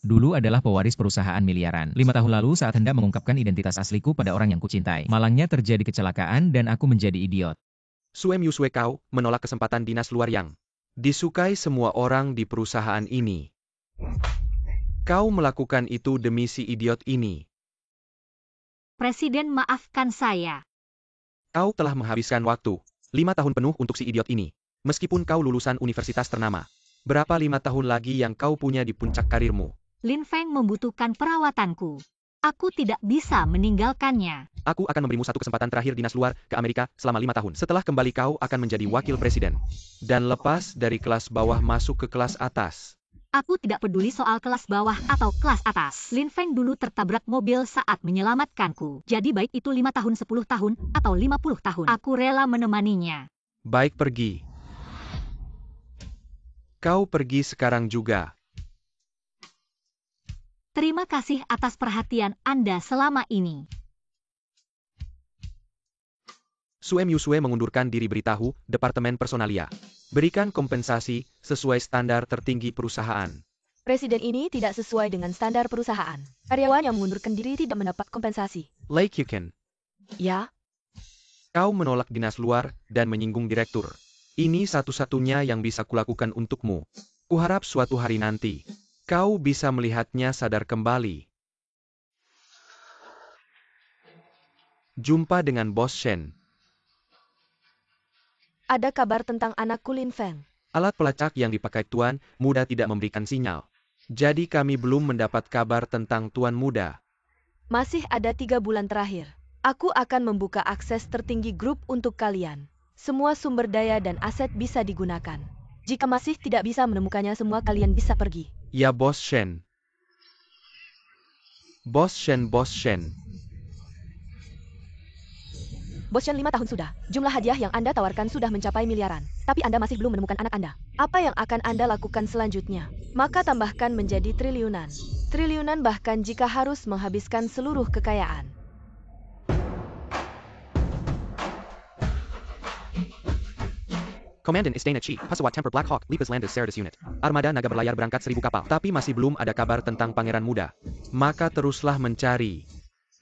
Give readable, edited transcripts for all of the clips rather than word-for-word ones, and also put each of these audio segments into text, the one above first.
Dulu adalah pewaris perusahaan miliaran. 5 tahun lalu saat hendak mengungkapkan identitas asliku pada orang yang kucintai. Malangnya terjadi kecelakaan dan aku menjadi idiot. Suem Yusue, kau menolak kesempatan dinas luar yang disukai semua orang di perusahaan ini. Kau melakukan itu demi si idiot ini. Presiden, maafkan saya. Kau telah menghabiskan waktu 5 tahun penuh untuk si idiot ini. Meskipun kau lulusan universitas ternama. Berapa 5 tahun lagi yang kau punya di puncak karirmu? Lin Feng membutuhkan perawatanku. Aku tidak bisa meninggalkannya. Aku akan memberimu satu kesempatan terakhir dinas luar ke Amerika selama 5 tahun. Setelah kembali kau akan menjadi wakil presiden. Dan lepas dari kelas bawah masuk ke kelas atas. Aku tidak peduli soal kelas bawah atau kelas atas. Lin Feng dulu tertabrak mobil saat menyelamatkanku. Jadi baik itu 5 tahun, 10 tahun, atau 50 tahun. Aku rela menemaninya. Baik, pergi. Kau pergi sekarang juga. Terima kasih atas perhatian Anda selama ini. Suem Yusue mengundurkan diri, beritahu Departemen Personalia. Berikan kompensasi sesuai standar tertinggi perusahaan. Presiden ini tidak sesuai dengan standar perusahaan. Karyawan yang mengundurkan diri tidak mendapat kompensasi. Lei Qiuqan, Ya, kau menolak dinas luar dan menyinggung direktur. Ini satu-satunya yang bisa kulakukan untukmu. Kuharap suatu hari nanti, kau bisa melihatnya sadar kembali. Jumpa dengan Bos Shen. ada kabar tentang anakku Lin Feng. Alat pelacak yang dipakai Tuan Muda tidak memberikan sinyal. Jadi kami belum mendapat kabar tentang Tuan Muda. Masih ada 3 bulan terakhir. Aku akan membuka akses tertinggi grup untuk kalian. Semua sumber daya dan aset bisa digunakan. Jika masih tidak bisa menemukannya semua, kalian bisa pergi. Ya, Bos Shen. Bos Shen, Bos Shen. Bos Shen, 5 tahun sudah. Jumlah hadiah yang Anda tawarkan sudah mencapai miliaran. Tapi Anda masih belum menemukan anak Anda. Apa yang akan Anda lakukan selanjutnya? Maka tambahkan menjadi triliunan. Triliunan bahkan jika harus menghabiskan seluruh kekayaan. Komandan Istana Chi, pesawat Temper Black Hawk, Lipas Landis Certus Unit. Armada naga berlayar berangkat 1000 kapal. Tapi masih belum ada kabar tentang Pangeran Muda. Maka teruslah mencari.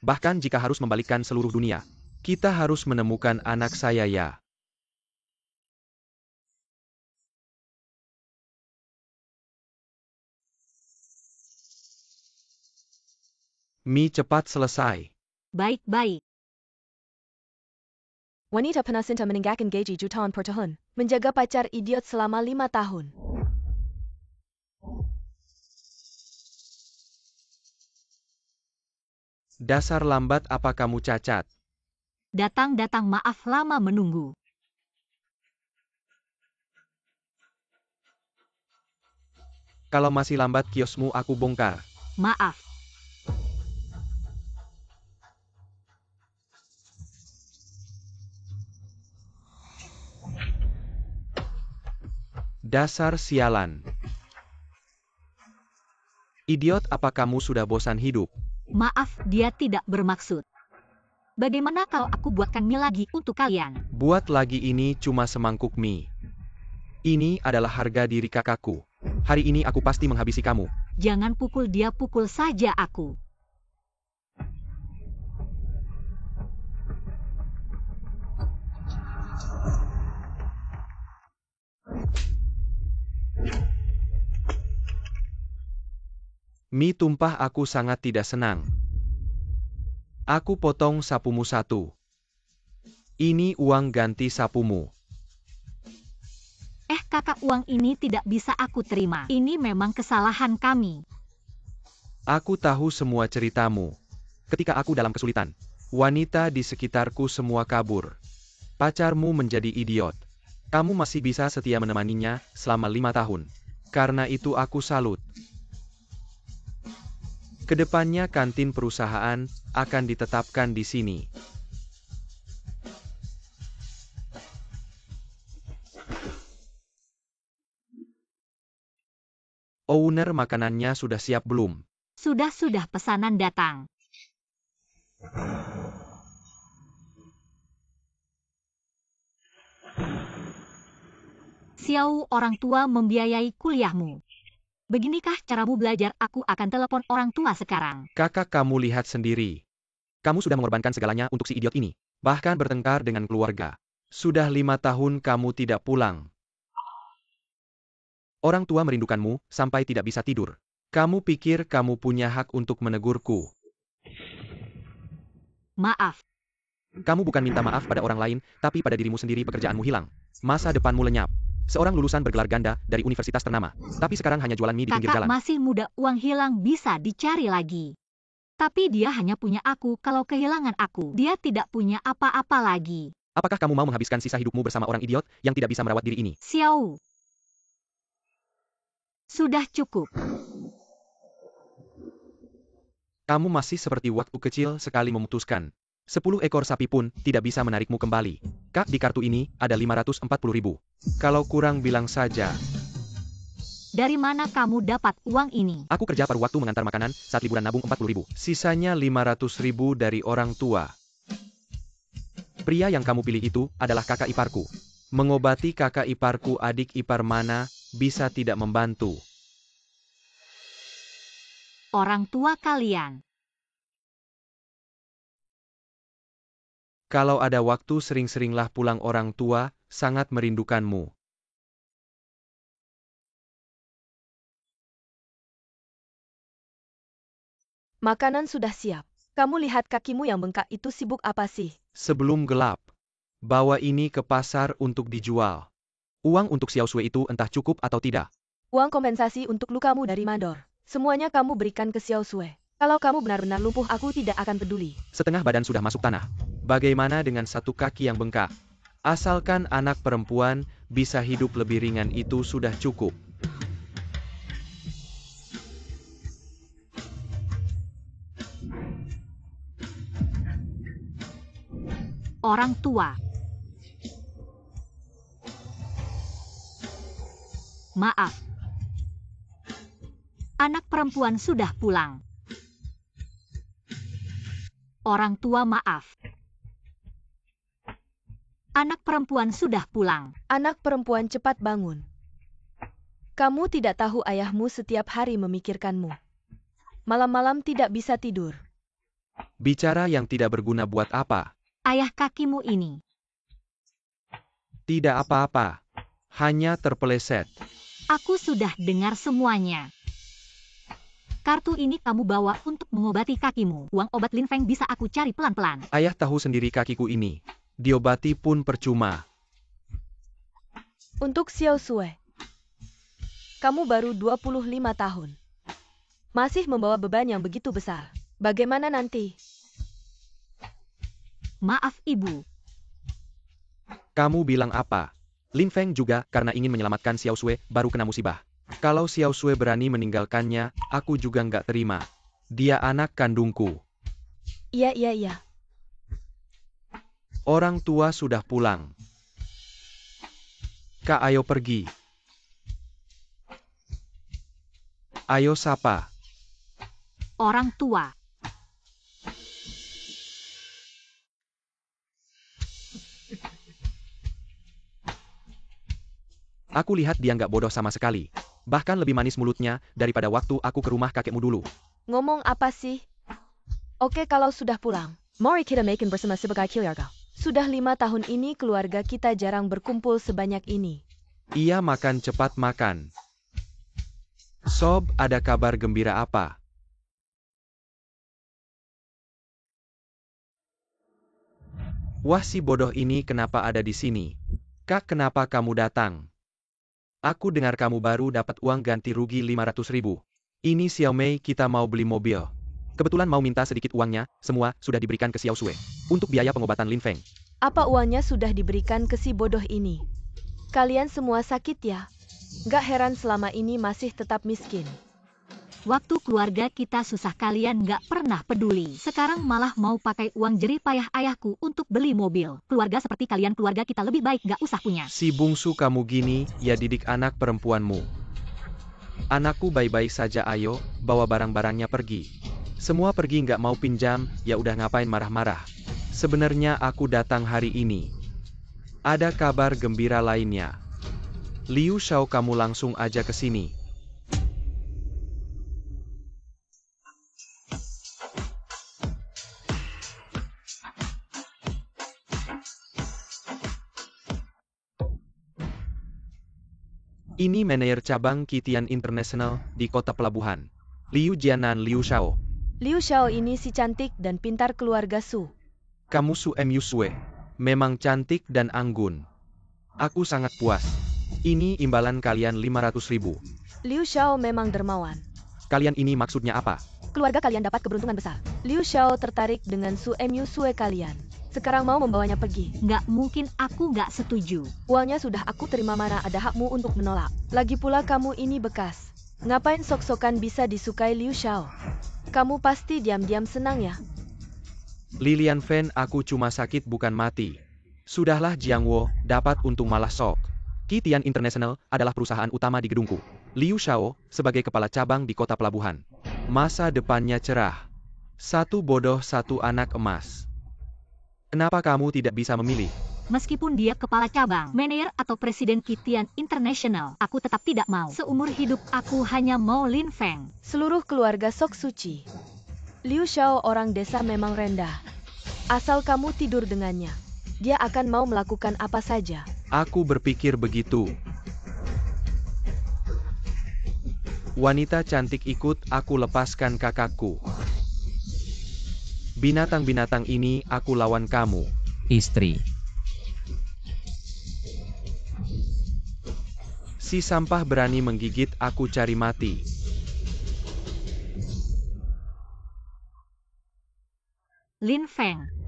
Bahkan jika harus membalikkan seluruh dunia. Kita harus menemukan anak saya ya. Mi, cepat selesai. Baik-baik. Wanita penasinta meninggalkan gaji jutaan per tahun. Menjaga pacar idiot selama 5 tahun. Dasar lambat, apa kamu cacat? Datang-datang, maaf lama menunggu. Kalau masih lambat kiosmu aku bongkar. Maaf. Dasar sialan. Idiot, apa kamu sudah bosan hidup? Maaf, dia tidak bermaksud. Bagaimana kalau aku buatkan mie lagi untuk kalian? Buat lagi, ini cuma semangkuk mie. Ini adalah harga diri kakakku. Hari ini aku pasti menghabisi kamu. Jangan pukul dia, pukul saja aku. Mie tumpah, aku sangat tidak senang. Aku potong sapumu 1. Ini uang ganti sapumu. Kakak, uang ini tidak bisa aku terima. Ini memang kesalahan kami. Aku tahu semua ceritamu. Ketika aku dalam kesulitan, wanita di sekitarku semua kabur. Pacarmu menjadi idiot. Kamu masih bisa setia menemaninya selama 5 tahun. Karena itu aku salut. Kedepannya kantin perusahaan akan ditetapkan di sini. Owner, makanannya sudah siap belum? Sudah pesanan datang. Xiao, orang tua membiayai kuliahmu. Beginikah caramu belajar? Aku akan telepon orang tua sekarang. Kakak, kamu lihat sendiri. Kamu sudah mengorbankan segalanya untuk si idiot ini. Bahkan bertengkar dengan keluarga. Sudah 5 tahun kamu tidak pulang. Orang tua merindukanmu sampai tidak bisa tidur. Kamu pikir kamu punya hak untuk menegurku? Maaf. Kamu bukan minta maaf pada orang lain, tapi pada dirimu sendiri. Pekerjaanmu hilang. Masa depanmu lenyap. Seorang lulusan bergelar ganda dari universitas ternama. Tapi sekarang hanya jualan mie di pinggir Kakak jalan. masih muda, uang hilang bisa dicari lagi. Tapi dia hanya punya aku. Kalau kehilangan aku, dia tidak punya apa-apa lagi. Apakah kamu mau menghabiskan sisa hidupmu bersama orang idiot yang tidak bisa merawat diri ini? Xiao. Sudah cukup. Kamu masih seperti waktu kecil sekali memutuskan. 10 ekor sapi pun tidak bisa menarikmu kembali. Kak, di kartu ini ada 540.000. Kalau kurang bilang saja. Dari mana kamu dapat uang ini? Aku kerja paruh waktu mengantar makanan saat liburan, nabung 40.000. Sisanya 500.000 dari orang tua. Pria yang kamu pilih itu adalah kakak iparku. Mengobati kakak iparku, adik ipar mana bisa tidak membantu. Orang tua kalian. Kalau ada waktu sering-seringlah pulang, orang tua sangat merindukanmu. Makanan sudah siap. Kamu lihat kakimu yang bengkak itu, sibuk apa sih? Sebelum gelap, bawa ini ke pasar untuk dijual. Uang untuk Xiao Sui itu entah cukup atau tidak. Uang kompensasi untuk lukamu dari mandor. Semuanya kamu berikan ke Xiao Sui. Kalau kamu benar-benar lumpuh, aku tidak akan peduli. Setengah badan sudah masuk tanah. Bagaimana dengan satu kaki yang bengkak? Asalkan anak perempuan bisa hidup lebih ringan, itu sudah cukup. Orang tua. Maaf. Anak perempuan sudah pulang. Orang tua, maaf. Anak perempuan sudah pulang. Anak perempuan, cepat bangun. Kamu tidak tahu ayahmu setiap hari memikirkanmu. Malam-malam tidak bisa tidur. Bicara yang tidak berguna buat apa? Ayah kakimu ini. Tidak apa-apa. Hanya terpeleset. Aku sudah dengar semuanya. Kartu ini kamu bawa untuk mengobati kakimu. Uang obat Lin Feng bisa aku cari pelan-pelan. Ayah tahu sendiri kakiku ini. Diobati pun percuma. Untuk Xiao Sui. Kamu baru 25 tahun. Masih membawa beban yang begitu besar. Bagaimana nanti? Maaf, Ibu. Kamu bilang apa? Lin Feng juga karena ingin menyelamatkan Xiao Sui baru kena musibah. Kalau Xiao Sui berani meninggalkannya, aku juga nggak terima. Dia anak kandungku. Iya. Orang tua sudah pulang. Kak, ayo pergi. Ayo sapa. Orang tua. Aku lihat dia nggak bodoh sama sekali. Bahkan lebih manis mulutnya daripada waktu aku ke rumah kakekmu dulu. Ngomong apa sih? Oke, kalau sudah pulang. Mari kita makan bersama sebagai keluarga. Sudah 5 tahun ini keluarga kita jarang berkumpul sebanyak ini. Iya, makan, cepat makan. Sob, ada kabar gembira apa? Wah, si bodoh ini kenapa ada di sini? Kak, kenapa kamu datang? Aku dengar kamu baru dapat uang ganti rugi 500.000. Ini Xiao Mei, kita mau beli mobil. Kebetulan mau minta sedikit uangnya, semua sudah diberikan ke Xiao Sui. Untuk biaya pengobatan Lin Feng. Apa uangnya sudah diberikan ke si bodoh ini? Kalian semua sakit ya? Gak heran selama ini masih tetap miskin. Waktu keluarga kita susah kalian gak pernah peduli. Sekarang malah mau pakai uang jerih payah ayahku untuk beli mobil. Keluarga seperti kalian, keluarga kita lebih baik gak usah punya. Si bungsu kamu gini, ya didik anak perempuanmu. Anakku baik-baik saja, ayo, bawa barang-barangnya pergi. Semua pergi, nggak mau pinjam, ya udah ngapain marah-marah. Sebenarnya aku datang hari ini. Ada kabar gembira lainnya. Liu Shao, kamu langsung aja ke sini. Ini manajer cabang Qitian International di kota pelabuhan. Liu Jianan Liu Xiao. Liu Xiao ini si cantik dan pintar keluarga Su. Kamu Su Musue. Memang cantik dan anggun. Aku sangat puas. Ini imbalan kalian 500.000. Liu Xiao memang dermawan. Kalian ini maksudnya apa? Keluarga kalian dapat keberuntungan besar. Liu Xiao tertarik dengan Su Musue kalian. Sekarang mau membawanya pergi. Nggak mungkin, aku nggak setuju. Uangnya sudah aku terima, mana ada hakmu untuk menolak. Lagi pula kamu ini bekas. Ngapain sok-sokan bisa disukai Liu Xiao? Kamu pasti diam-diam senang ya? Lilian Fan, aku cuma sakit bukan mati. Sudahlah Jiang Wo, dapat untung malah sok. Qitian International adalah perusahaan utama di gedungku. Liu Xiao, sebagai kepala cabang di kota pelabuhan. Masa depannya cerah. Satu bodoh, satu anak emas. Kenapa kamu tidak bisa memilih? Meskipun dia kepala cabang, manajer atau presiden Qitian International, aku tetap tidak mau. Seumur hidup aku hanya mau Lin Feng. Seluruh keluarga Sok suci. Liu Xiao orang desa memang rendah. Asal kamu tidur dengannya, dia akan mau melakukan apa saja. Aku berpikir begitu. Wanita cantik ikut, aku lepaskan kakakku. Binatang-binatang ini aku lawan kamu. Istri. Si sampah berani menggigit, aku cari mati. Lin Feng.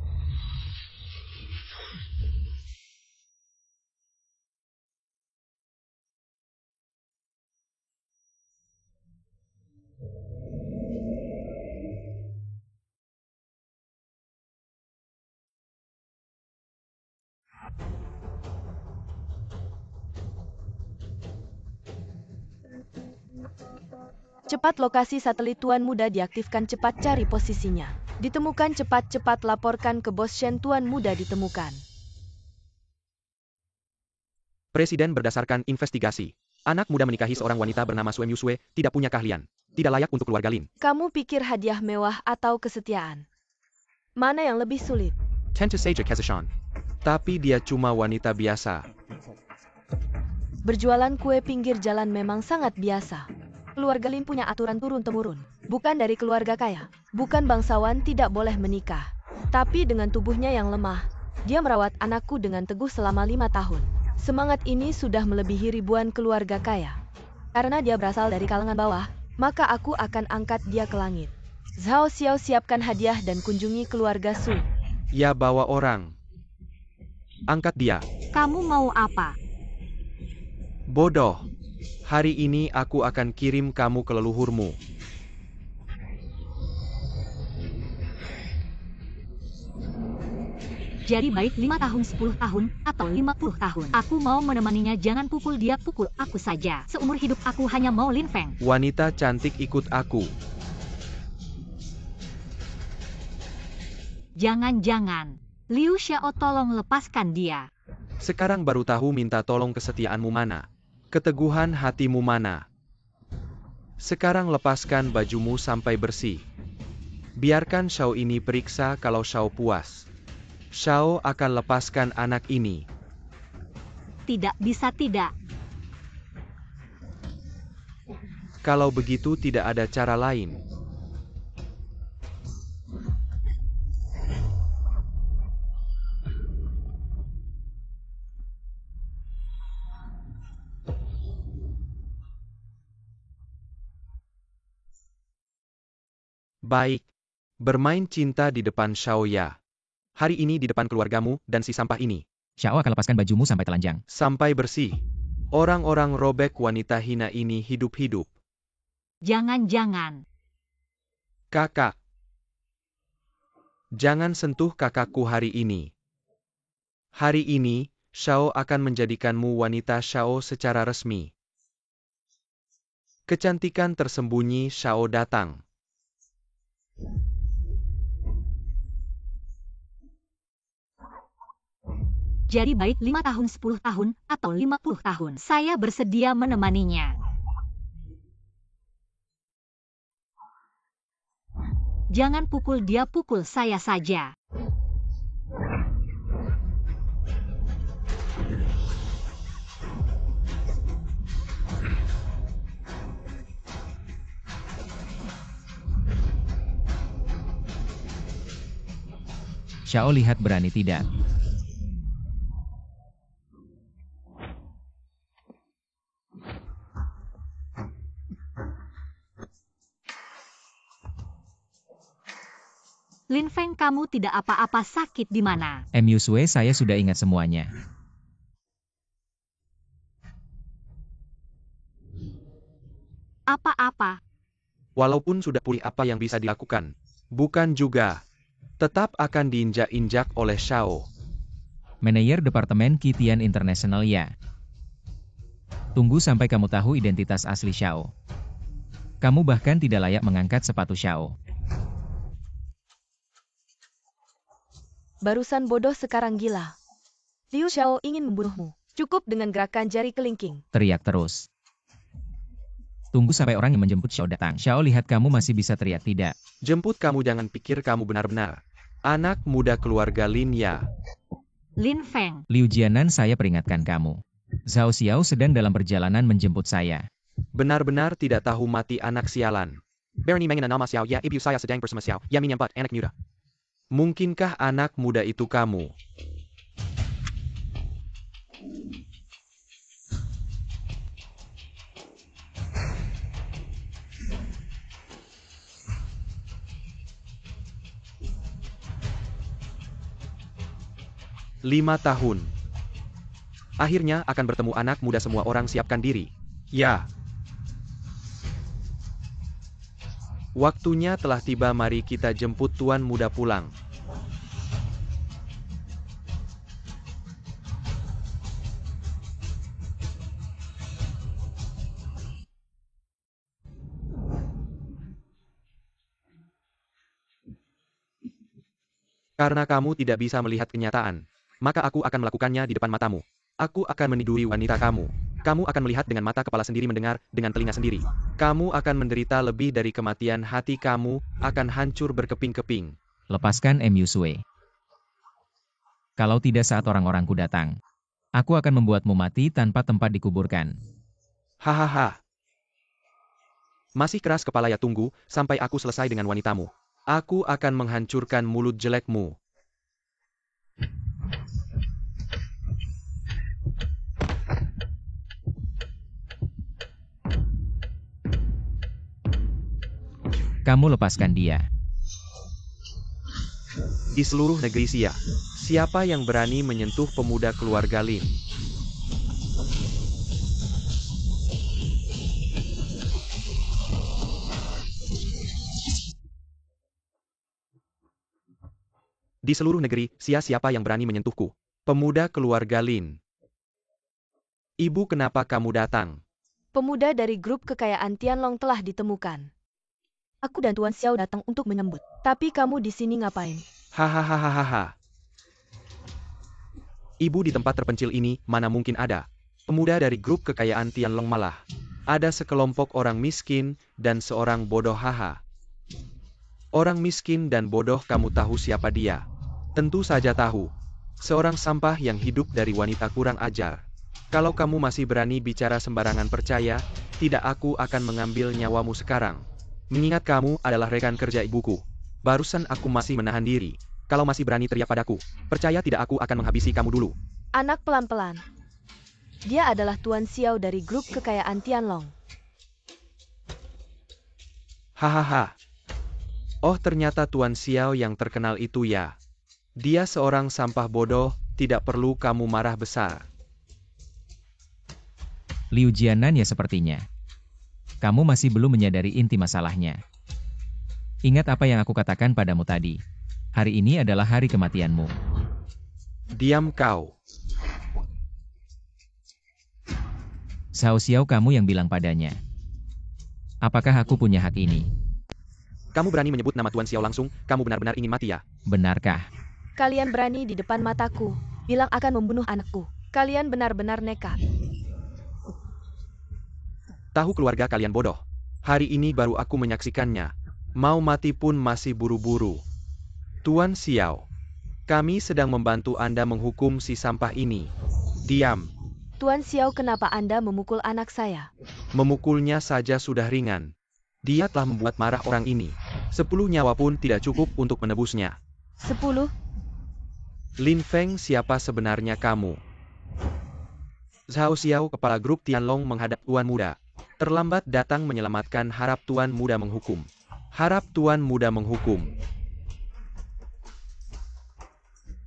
Cepat, lokasi satelit Tuan Muda diaktifkan, cepat cari posisinya. Ditemukan cepat-cepat, laporkan ke bos Shen, Tuan Muda ditemukan. Presiden berdasarkan investigasi. Anak muda menikahi seorang wanita bernama Su Musue, tidak punya keahlian. Tidak layak untuk keluarga Lin. Kamu pikir hadiah mewah atau kesetiaan? Mana yang lebih sulit? Tentu saja Keseshan. Tapi dia cuma wanita biasa. Berjualan kue pinggir jalan memang sangat biasa. Keluarga Lin punya aturan turun-temurun. Bukan dari keluarga kaya. Bukan bangsawan, tidak boleh menikah. Tapi dengan tubuhnya yang lemah, dia merawat anakku dengan teguh selama 5 tahun. Semangat ini sudah melebihi ribuan keluarga kaya. Karena dia berasal dari kalangan bawah, maka aku akan angkat dia ke langit. Zhao Xiao, siapkan hadiah dan kunjungi keluarga Su. Ya, bawa orang. Angkat dia. Kamu mau apa? Bodoh. Hari ini aku akan kirim kamu ke leluhurmu. Jadi baik 5 tahun, 10 tahun, atau 50 tahun. Aku mau menemaninya, jangan pukul dia, pukul aku saja. Seumur hidup aku hanya mau Lin Feng. Wanita cantik ikut aku. Jangan-jangan. Liu Xiao, tolong lepaskan dia. Sekarang baru tahu minta tolong kesetiaanmu mana. Keteguhan hatimu mana. Sekarang lepaskan bajumu sampai bersih. Biarkan Xiao ini periksa, kalau Xiao puas, Xiao akan lepaskan anak ini. Tidak bisa, tidak. Kalau begitu tidak ada cara lain. Baik. Bermain cinta di depan Xiao ya. Hari ini di depan keluargamu dan si sampah ini. Xiao akan lepaskan bajumu sampai telanjang. Sampai bersih. Orang-orang robek wanita hina ini hidup-hidup. Jangan-jangan. Kakak. Jangan sentuh kakakku hari ini. Hari ini, Xiao akan menjadikanmu wanita Xiao secara resmi. Kecantikan tersembunyi Xiao datang. Jadi baik 5 tahun, 10 tahun, atau 50 tahun. Saya bersedia menemaninya. Jangan pukul dia, pukul saya saja. Xiao lihat berani tidak. Lin Feng, kamu tidak apa-apa, sakit di mana? Yusue, saya sudah ingat semuanya. Apa-apa? Walaupun sudah pulih, apa yang bisa dilakukan? Bukan juga. Tetap akan diinjak-injak oleh Xiao. Manajer Departemen Qitian International ya. Tunggu sampai kamu tahu identitas asli Xiao. Kamu bahkan tidak layak mengangkat sepatu Xiao. Barusan bodoh, sekarang gila. Liu Xiao ingin membunuhmu. Cukup dengan gerakan jari kelingking. Teriak terus. Tunggu sampai orang yang menjemput Xiao datang. Xiao lihat kamu masih bisa teriak tidak. Jemput kamu, jangan pikir kamu benar-benar anak muda keluarga Lin ya. Lin Feng. Liu Jianan, saya peringatkan kamu. Zhao Xiao sedang dalam perjalanan menjemput saya. Benar-benar tidak tahu mati anak sialan. Berani mengenal nama Xiao ya, ibu saya sedang bersama Xiao ya menyambat anak muda. Mungkinkah anak muda itu kamu? Lima tahun. Akhirnya akan bertemu anak muda, semua orang siapkan diri. Ya. Waktunya telah tiba, mari kita jemput tuan muda pulang. Karena kamu tidak bisa melihat kenyataan, maka aku akan melakukannya di depan matamu. Aku akan meniduri wanita kamu. Kamu akan melihat dengan mata kepala sendiri, mendengar dengan telinga sendiri. Kamu akan menderita lebih dari kematian, hati kamu akan hancur berkeping-keping. Lepaskan Yusue. Kalau tidak saat orang-orangku datang, aku akan membuatmu mati tanpa tempat dikuburkan. Hahaha. Masih keras kepala ya, tunggu sampai aku selesai dengan wanitamu. Aku akan menghancurkan mulut jelekmu. Kamu lepaskan dia. Di seluruh negeri Xia, siapa yang berani menyentuh pemuda keluarga Lin? Di seluruh negeri Xia, siapa yang berani menyentuhku? Pemuda keluarga Lin. Ibu, kenapa kamu datang? Pemuda dari grup kekayaan Tianlong telah ditemukan. Aku dan Tuan Xiao datang untuk menyambut. Tapi kamu di sini ngapain? Hahaha. Ibu, di tempat terpencil ini, mana mungkin ada pemuda dari grup kekayaan Tianlong, malah ada sekelompok orang miskin dan seorang bodoh. Haha. Orang miskin dan bodoh, kamu tahu siapa dia? Tentu saja tahu. Seorang sampah yang hidup dari wanita kurang ajar. Kalau kamu masih berani bicara sembarangan, percaya, tidak, aku akan mengambil nyawamu sekarang. Mengingat kamu adalah rekan kerja ibuku. Barusan aku masih menahan diri. Kalau masih berani teriak padaku, percaya tidak, aku akan menghabisi kamu dulu. Anak, pelan-pelan. Dia adalah Tuan Xiao dari grup kekayaan Tianlong. Hahaha. Oh, ternyata Tuan Xiao yang terkenal itu ya. Dia seorang sampah bodoh, tidak perlu kamu marah besar. Liu Jianan, ya sepertinya. Kamu masih belum menyadari inti masalahnya. Ingat apa yang aku katakan padamu tadi. Hari ini adalah hari kematianmu. Diam kau. Zhao Xiao, kamu yang bilang padanya. Apakah aku punya hak ini? Kamu berani menyebut nama Tuan Xiao langsung, kamu benar-benar ingin mati ya? Benarkah? Kalian berani di depan mataku, bilang akan membunuh anakku. Kalian benar-benar nekat. Tahu keluarga kalian bodoh. Hari ini baru aku menyaksikannya. Mau mati pun masih buru-buru. Tuan Xiao, kami sedang membantu Anda menghukum si sampah ini. Diam. Tuan Xiao, kenapa Anda memukul anak saya? Memukulnya saja sudah ringan. Dia telah membuat marah orang ini. 10 nyawa pun tidak cukup untuk menebusnya. 10? Lin Feng, siapa sebenarnya kamu? Zhao Xiao, kepala grup Tianlong, menghadap Tuan Muda. Terlambat datang menyelamatkan, harap Tuan Muda menghukum. Harap Tuan Muda menghukum.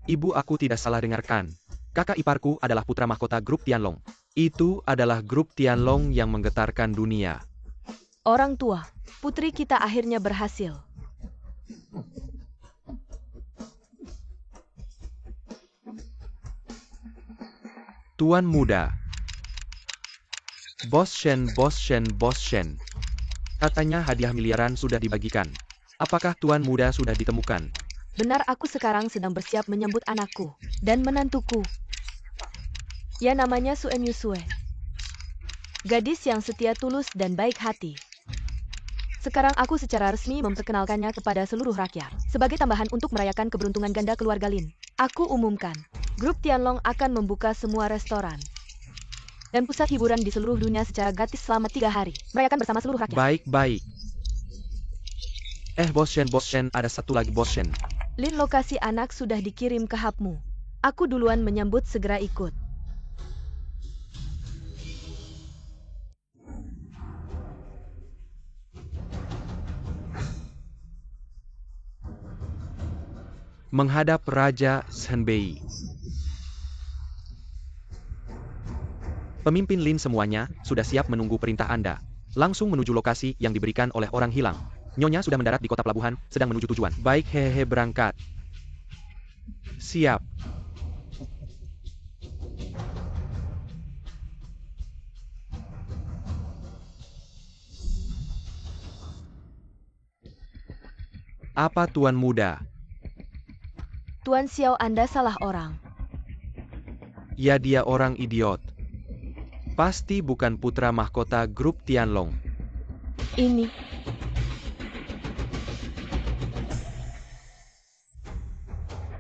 Ibu, aku tidak salah dengarkan. Kakak iparku adalah putra mahkota grup Tianlong. Itu adalah grup Tianlong yang menggetarkan dunia. Orang tua, putri kita akhirnya berhasil. Tuan Muda. Bos Shen, Bos Shen, Bos Shen. Katanya hadiah miliaran sudah dibagikan. Apakah Tuan Muda sudah ditemukan? Benar, aku sekarang sedang bersiap menyambut anakku dan menantuku. Ya, namanya Suen Yusue. Gadis yang setia, tulus, dan baik hati. Sekarang aku secara resmi memperkenalkannya kepada seluruh rakyat. Sebagai tambahan untuk merayakan keberuntungan ganda keluarga Lin, aku umumkan, grup Tianlong akan membuka semua restoran dan pusat hiburan di seluruh dunia secara gratis selama 3 hari. Merayakan bersama seluruh rakyat. Baik. Bos Shen, ada satu lagi, Bos Shen. Lin, lokasi anak sudah dikirim ke hapmu. Aku duluan menyambut, segera ikut. Menghadap Raja Zhenbei. Pemimpin Lin semuanya sudah siap menunggu perintah Anda. Langsung menuju lokasi yang diberikan oleh orang hilang. Nyonya sudah mendarat di kota pelabuhan, sedang menuju tujuan. Baik, berangkat. Siap. Apa Tuan Muda? Tuan Xiao, Anda salah orang. Ya, dia orang idiot. Pasti bukan putra mahkota grup Tianlong. Ini.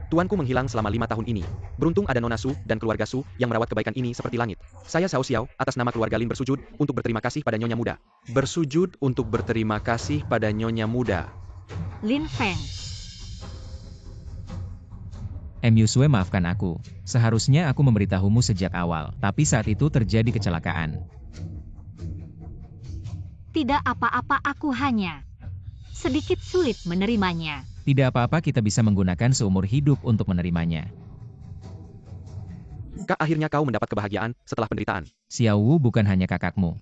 Tuanku menghilang selama 5 tahun ini. Beruntung ada Nona Su dan keluarga Su yang merawat kebaikan ini seperti langit. Saya Zhao Xiao, atas nama keluarga Lin bersujud untuk berterima kasih pada Nyonya Muda. Bersujud untuk berterima kasih pada Nyonya Muda. Lin Feng. Yusue, maafkan aku. Seharusnya aku memberitahumu sejak awal, tapi saat itu terjadi kecelakaan. Tidak apa-apa, aku hanya sedikit sulit menerimanya. Tidak apa-apa, kita bisa menggunakan seumur hidup untuk menerimanya. Akhirnya kau mendapat kebahagiaan setelah penderitaan. Xiao Wu bukan hanya kakakmu.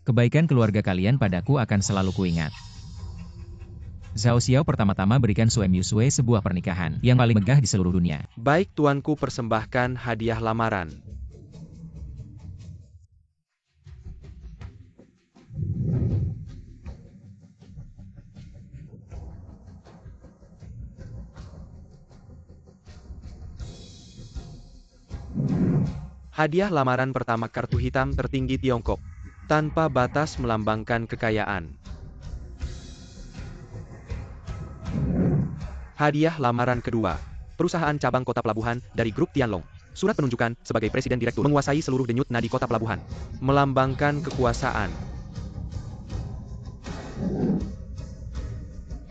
Kebaikan keluarga kalian padaku akan selalu kuingat. Zhao Xiao pertama-tama berikan Suen Yusue sebuah pernikahan yang paling megah di seluruh dunia. Baik, tuanku, persembahkan hadiah lamaran. Hadiah lamaran pertama, kartu hitam tertinggi Tiongkok. Tanpa batas, melambangkan kekayaan. Hadiah lamaran kedua. Perusahaan cabang kota pelabuhan dari grup Tianlong. Surat penunjukan sebagai presiden direktur, menguasai seluruh denyut nadi kota pelabuhan. Melambangkan kekuasaan.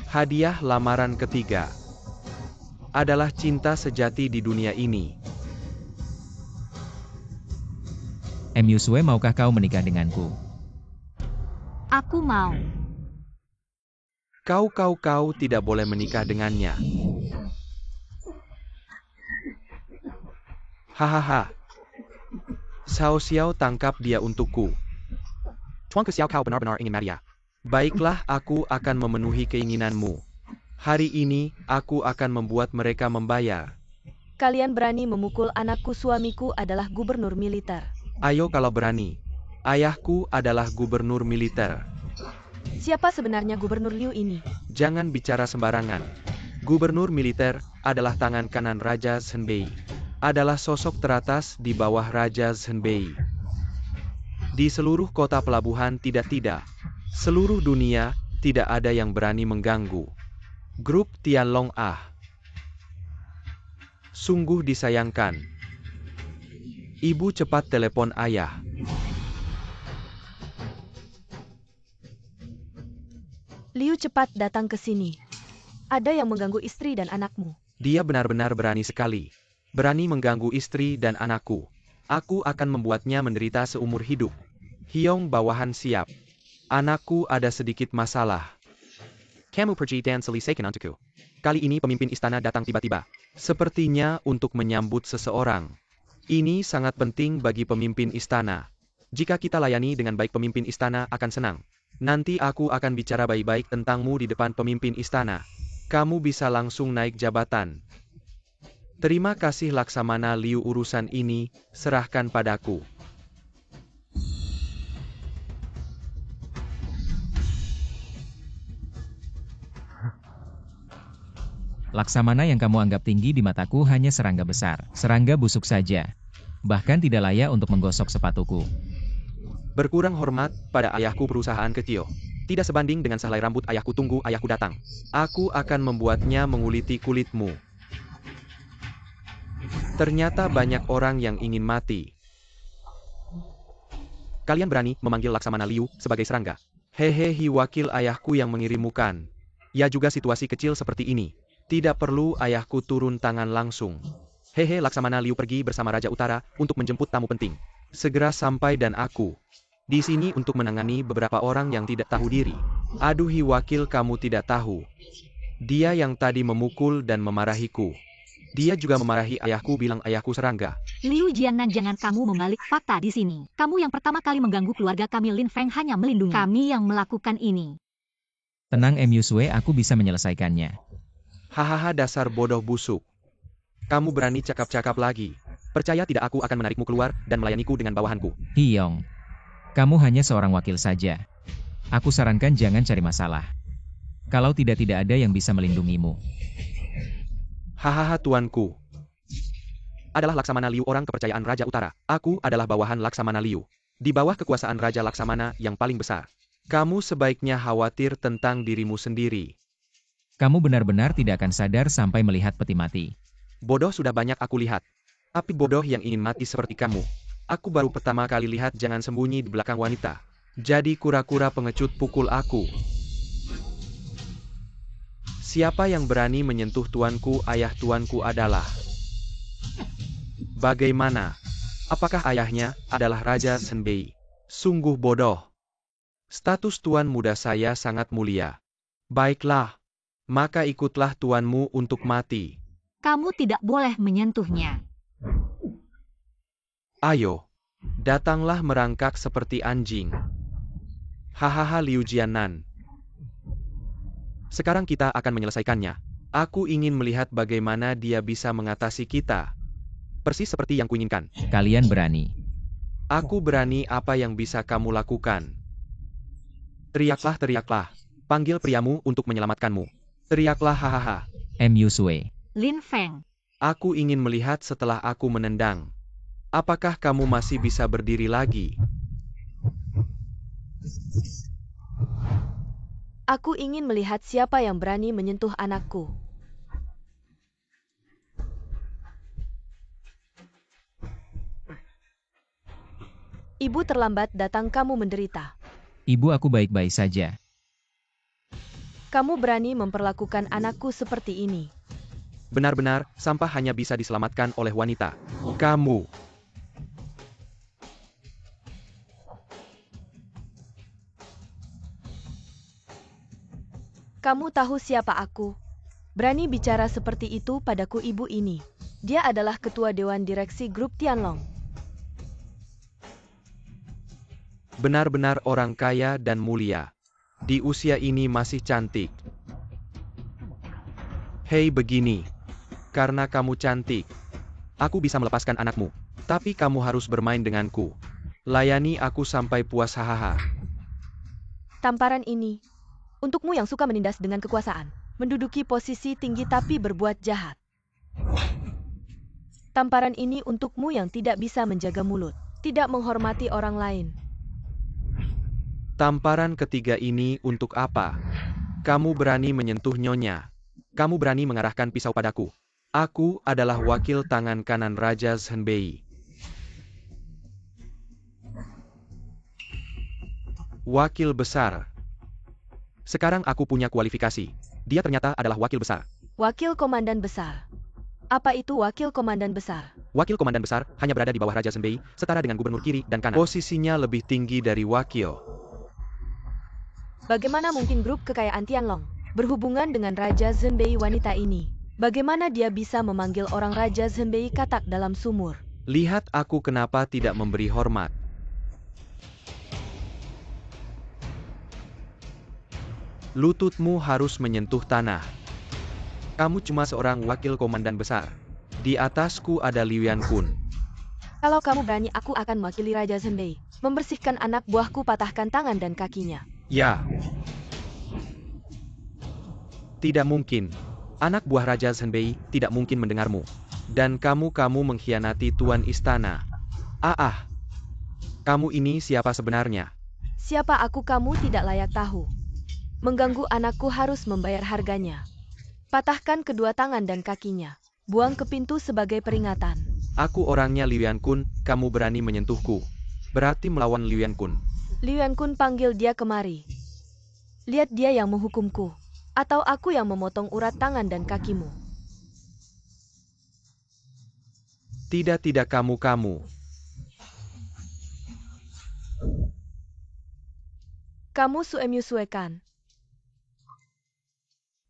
Hadiah lamaran ketiga. Adalah cinta sejati di dunia ini. Yusue, maukah kau menikah denganku? Aku mau. Kau tidak boleh menikah dengannya. Hahaha. Zhao Xiao, tangkap dia untukku. Tuanku Xiao, kau benar-benar ingin Maria. Baiklah, aku akan memenuhi keinginanmu. Hari ini, aku akan membuat mereka membayar. Kalian berani memukul anakku, suamiku adalah gubernur militer. Ayo kalau berani. Ayahku adalah gubernur militer. Siapa sebenarnya gubernur Liu ini? Jangan bicara sembarangan. Gubernur militer adalah tangan kanan Raja Zhenbei. Adalah sosok teratas di bawah Raja Zhenbei. Di seluruh kota pelabuhan tidak. Seluruh dunia tidak ada yang berani mengganggu. Grup Tianlong Sungguh disayangkan. Ibu, cepat telepon ayah. Liu, cepat datang ke sini. Ada yang mengganggu istri dan anakmu. Dia benar-benar berani sekali. Berani mengganggu istri dan anakku. Aku akan membuatnya menderita seumur hidup. Hyong bawahan siap. Anakku ada sedikit masalah. Kamu pergi dan selesaikan untukku. Kali ini pemimpin istana datang tiba-tiba. Sepertinya untuk menyambut seseorang. Ini sangat penting bagi pemimpin istana. Jika kita layani dengan baik, pemimpin istana akan senang. Nanti aku akan bicara baik-baik tentangmu di depan pemimpin istana. Kamu bisa langsung naik jabatan. Terima kasih Laksamana Liu, urusan ini serahkan padaku. Laksamana yang kamu anggap tinggi di mataku hanya serangga besar. Serangga busuk saja. Bahkan tidak layak untuk menggosok sepatuku. Berkurang hormat pada ayahku, perusahaan kecil. Tidak sebanding dengan sehelai rambut ayahku. Tunggu ayahku datang. Aku akan membuatnya menguliti kulitmu. Ternyata banyak orang yang ingin mati. Kalian berani memanggil Laksamana Liu sebagai serangga? Hehehe, wakil ayahku yang mengirimmu kan. Ya juga situasi kecil seperti ini. Tidak perlu ayahku turun tangan langsung. Hehe, Laksamana Liu pergi bersama Raja Utara untuk menjemput tamu penting. Segera sampai dan aku di sini untuk menangani beberapa orang yang tidak tahu diri. Aduh, wakil, kamu tidak tahu. Dia yang tadi memukul dan memarahiku. Dia juga memarahi ayahku, bilang ayahku serangga. Liu Jianan, jangan kamu membalik fakta di sini. Kamu yang pertama kali mengganggu keluarga kami. Lin Feng hanya melindungi kami yang melakukan ini. Tenang Musue, aku bisa menyelesaikannya. Hahaha, dasar bodoh busuk. Kamu berani cakap-cakap lagi. Percaya tidak, aku akan menarikmu keluar dan melayaniku dengan bawahanku. Hyong, kamu hanya seorang wakil saja. Aku sarankan jangan cari masalah. Kalau tidak ada yang bisa melindungimu. Hahaha, tuanku adalah Laksamana Liu, orang kepercayaan Raja Utara. Aku adalah bawahan Laksamana Liu. Di bawah kekuasaan Raja Laksamana yang paling besar. Kamu sebaiknya khawatir tentang dirimu sendiri. Kamu benar-benar tidak akan sadar sampai melihat peti mati. Bodoh sudah banyak aku lihat. Tapi bodoh yang ingin mati seperti kamu. Aku baru pertama kali lihat. Jangan sembunyi di belakang wanita. Jadi kura-kura pengecut, pukul aku. Siapa yang berani menyentuh tuanku? Ayah tuanku adalah... Bagaimana? Apakah ayahnya adalah Raja Senbei? Sungguh bodoh. Status tuan muda saya sangat mulia. Baiklah. Maka ikutlah tuanmu untuk mati. Kamu tidak boleh menyentuhnya. Ayo. Datanglah merangkak seperti anjing. Hahaha, Liu Jianan. Sekarang kita akan menyelesaikannya. Aku ingin melihat bagaimana dia bisa mengatasi kita. Persis seperti yang kuinginkan. Kalian berani. Aku berani. Apa yang bisa kamu lakukan? Teriaklah, teriaklah. Panggil priamu untuk menyelamatkanmu. Teriaklah, hahaha. Musue. Lin Feng. Aku ingin melihat setelah aku menendang. Apakah kamu masih bisa berdiri lagi? Aku ingin melihat siapa yang berani menyentuh anakku. Ibu terlambat datang, kamu menderita. Ibu, aku baik-baik saja. Kamu berani memperlakukan anakku seperti ini. Benar-benar, sampah hanya bisa diselamatkan oleh wanita. Kamu. Kamu tahu siapa aku? Berani bicara seperti itu padaku? Ibu ini. Dia adalah ketua Dewan Direksi Grup Tianlong. Benar-benar orang kaya dan mulia. Di usia ini masih cantik. Hei, begini. Karena kamu cantik, aku bisa melepaskan anakmu. Tapi kamu harus bermain denganku. Layani aku sampai puas, hahaha. Tamparan ini untukmu yang suka menindas dengan kekuasaan, menduduki posisi tinggi tapi berbuat jahat. Tamparan ini untukmu yang tidak bisa menjaga mulut, tidak menghormati orang lain. Tamparan ketiga ini untuk apa? Kamu berani menyentuh nyonya. Kamu berani mengarahkan pisau padaku. Aku adalah wakil tangan kanan Raja Senbei. Wakil besar. Sekarang aku punya kualifikasi. Dia ternyata adalah wakil besar. Wakil Komandan Besar. Apa itu Wakil Komandan Besar? Wakil Komandan Besar hanya berada di bawah Raja Zhenbei, setara dengan gubernur kiri dan kanan. Posisinya lebih tinggi dari wakil. Bagaimana mungkin grup kekayaan Tianlong berhubungan dengan Raja Zhenbei wanita ini? Bagaimana dia bisa memanggil orang Raja Zhenbei katak dalam sumur? Lihat aku kenapa tidak memberi hormat. Lututmu harus menyentuh tanah. Kamu cuma seorang wakil komandan besar. Di atasku ada Liu Yankun. Kalau kamu berani, aku akan mewakili Raja Zhenbei. Membersihkan anak buahku, patahkan tangan dan kakinya. Ya. Tidak mungkin. Anak buah Raja Zhenbei tidak mungkin mendengarmu. Dan kamu mengkhianati Tuan Istana. Kamu ini siapa sebenarnya? Siapa aku kamu tidak layak tahu. Mengganggu anakku harus membayar harganya. Patahkan kedua tangan dan kakinya. Buang ke pintu sebagai peringatan. Aku orangnya Liu Yankun, kamu berani menyentuhku. Berarti melawan Liu Yankun. Liu Yankun, panggil dia kemari. Lihat dia yang menghukumku. Atau aku yang memotong urat tangan dan kakimu. Tidak kamu. Kamu Suemyu Sue kan?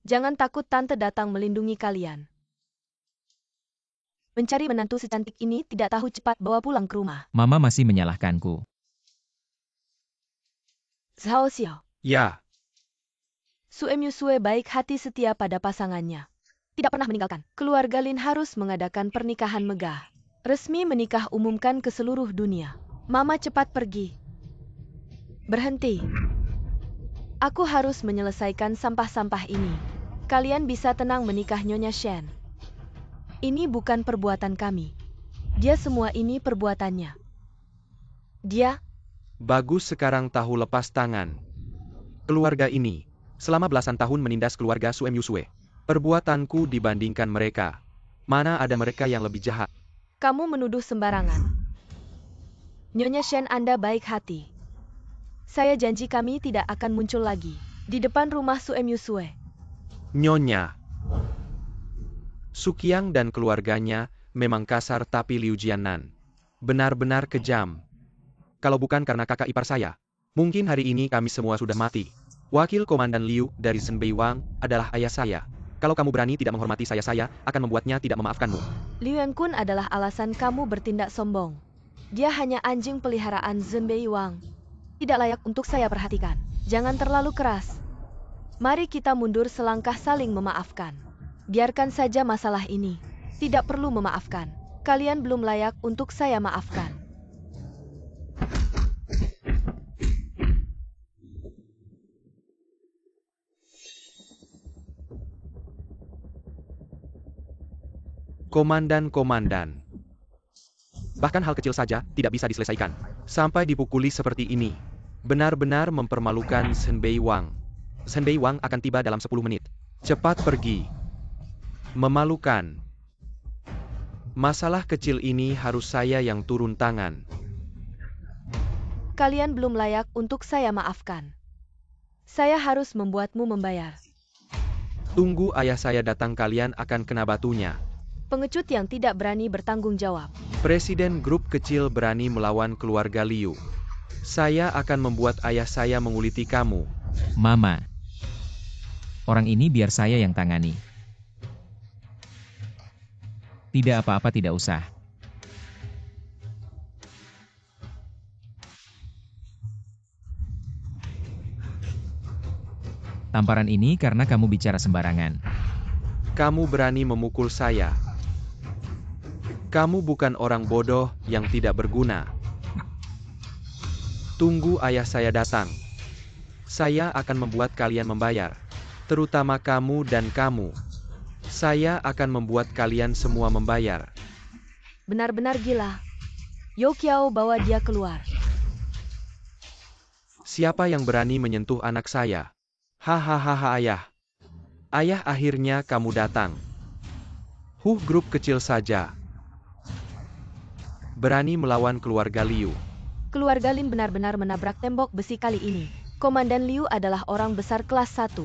Jangan takut, tante datang melindungi kalian. Mencari menantu secantik ini, tidak tahu cepat bawa pulang ke rumah. Mama masih menyalahkanku. Zhao Xiao. Ya. Suemyu Sue baik hati, setia pada pasangannya. Tidak pernah meninggalkan. Keluarga Lin harus mengadakan pernikahan megah. Resmi menikah umumkan ke seluruh dunia. Mama cepat pergi. Berhenti. Aku harus menyelesaikan sampah-sampah ini. Kalian bisa tenang menikah, Nyonya Shen. Ini bukan perbuatan kami. Dia semua ini perbuatannya. Dia... Bagus, sekarang tahu lepas tangan. Keluarga ini, selama belasan tahun menindas keluarga Suemyu Sue. Perbuatanku dibandingkan mereka. Mana ada mereka yang lebih jahat? Kamu menuduh sembarangan. Nyonya Shen, Anda baik hati. Saya janji kami tidak akan muncul lagi di depan rumah Suemyu Sue. Nyonya. Suqiang dan keluarganya memang kasar, tapi Liu Jianan benar-benar kejam. Kalau bukan karena kakak ipar saya, mungkin hari ini kami semua sudah mati. Wakil Komandan Liu dari Zhenbei Wang adalah ayah saya. Kalau kamu berani tidak menghormati saya akan membuatnya tidak memaafkanmu. Liu Yankun adalah alasan kamu bertindak sombong. Dia hanya anjing peliharaan Zhenbei Wang. Tidak layak untuk saya perhatikan. Jangan terlalu keras. Mari kita mundur selangkah, saling memaafkan. Biarkan saja masalah ini. Tidak perlu memaafkan. Kalian belum layak untuk saya maafkan. Komandan. Bahkan hal kecil saja tidak bisa diselesaikan. Sampai dipukuli seperti ini. Benar-benar mempermalukan Zhenbei Wang. Zhenbei Wang akan tiba dalam 10 menit. Cepat pergi. Memalukan. Masalah kecil ini harus saya yang turun tangan. Kalian belum layak untuk saya maafkan. Saya harus membuatmu membayar. Tunggu ayah saya datang, kalian akan kena batunya. Pengecut yang tidak berani bertanggung jawab. Presiden grup kecil berani melawan keluarga Liu. Saya akan membuat ayah saya menguliti kamu. Mama. Orang ini biar saya yang tangani. Tidak apa-apa, tidak usah. Tamparan ini karena kamu bicara sembarangan. Kamu berani memukul saya. Kamu bukan orang bodoh yang tidak berguna. Tunggu ayah saya datang. Saya akan membuat kalian membayar. Terutama kamu dan kamu. Saya akan membuat kalian semua membayar. Benar-benar gila. Yo Qiao, bawa dia keluar. Siapa yang berani menyentuh anak saya? Hahaha, ayah. Ayah, akhirnya kamu datang. Grup kecil saja. Berani melawan keluarga Liu. Keluarga Lin benar-benar menabrak tembok besi kali ini. Komandan Liu adalah orang besar kelas 1.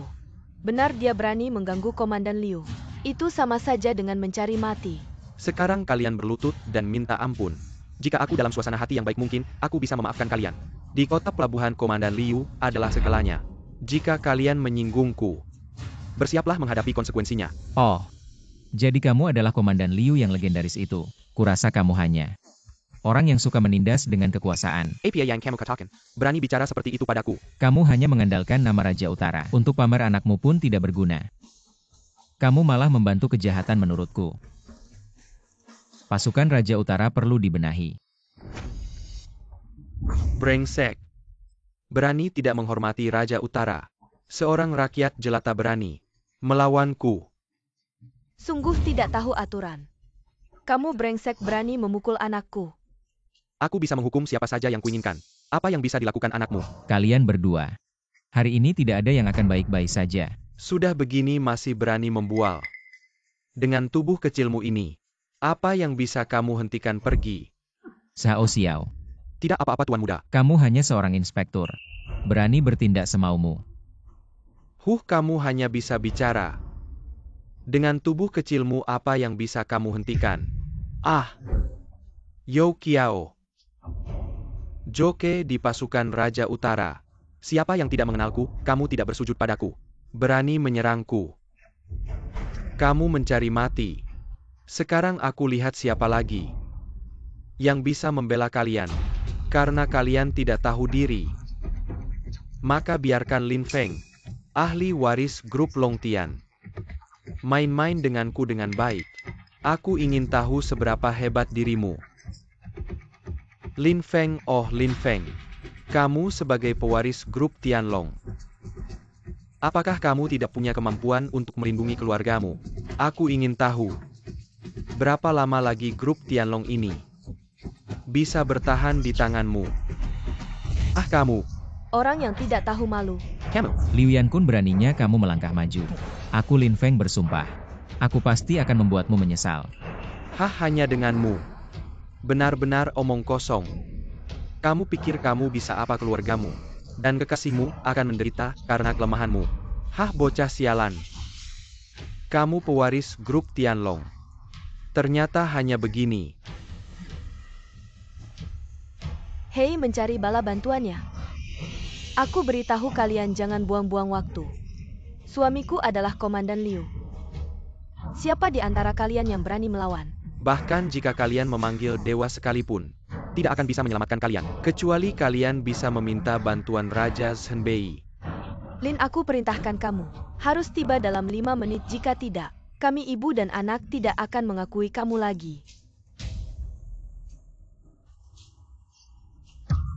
Benar dia berani mengganggu Komandan Liu. Itu sama saja dengan mencari mati. Sekarang kalian berlutut dan minta ampun. Jika aku dalam suasana hati yang baik mungkin, aku bisa memaafkan kalian. Di kota pelabuhan Komandan Liu adalah segalanya. Jika kalian menyinggungku, bersiaplah menghadapi konsekuensinya. Oh, jadi kamu adalah Komandan Liu yang legendaris itu. Kurasa kamu hanya orang yang suka menindas dengan kekuasaan. Apa yang kamu katakan? Berani bicara seperti itu padaku. Kamu hanya mengandalkan nama Raja Utara. Untuk pamer anakmu pun tidak berguna. Kamu malah membantu kejahatan menurutku. Pasukan Raja Utara perlu dibenahi. Brengsek. Berani tidak menghormati Raja Utara. Seorang rakyat jelata berani melawanku. Sungguh tidak tahu aturan. Kamu brengsek berani memukul anakku. Aku bisa menghukum siapa saja yang kuinginkan. Apa yang bisa dilakukan anakmu? Kalian berdua. Hari ini tidak ada yang akan baik-baik saja. Sudah begini masih berani membual. Dengan tubuh kecilmu ini, apa yang bisa kamu hentikan pergi? Zhao Xiao. Tidak apa-apa Tuan Muda. Kamu hanya seorang inspektur. Berani bertindak semaumu. Kamu hanya bisa bicara. Dengan tubuh kecilmu apa yang bisa kamu hentikan? Yao Qiao. Joke di pasukan Raja Utara. Siapa yang tidak mengenalku, kamu tidak bersujud padaku. Berani menyerangku. Kamu mencari mati. Sekarang aku lihat siapa lagi yang bisa membela kalian. Karena kalian tidak tahu diri, maka biarkan Lin Feng, ahli waris grup Longtian, main-main denganku dengan baik. Aku ingin tahu seberapa hebat dirimu. Lin Feng, Lin Feng. Kamu sebagai pewaris grup Tianlong. Apakah kamu tidak punya kemampuan untuk melindungi keluargamu? Aku ingin tahu. Berapa lama lagi grup Tianlong ini bisa bertahan di tanganmu? Kamu. Orang yang tidak tahu malu. Kamu. Liu Yankun beraninya kamu melangkah maju. Aku Lin Feng bersumpah. Aku pasti akan membuatmu menyesal. Hanya denganmu. Benar-benar omong kosong. Kamu pikir kamu bisa apa keluargamu? Dan kekasihmu akan menderita karena kelemahanmu. Bocah sialan. Kamu pewaris grup Tianlong. Ternyata hanya begini. Hei, mencari bala bantuannya. Aku beritahu kalian jangan buang-buang waktu. Suamiku adalah Komandan Liu. Siapa di antara kalian yang berani melawan? Bahkan jika kalian memanggil dewa sekalipun, tidak akan bisa menyelamatkan kalian. Kecuali kalian bisa meminta bantuan Raja Zhenbei. Lin, aku perintahkan kamu. Harus tiba dalam 5 menit, jika tidak, kami ibu dan anak tidak akan mengakui kamu lagi.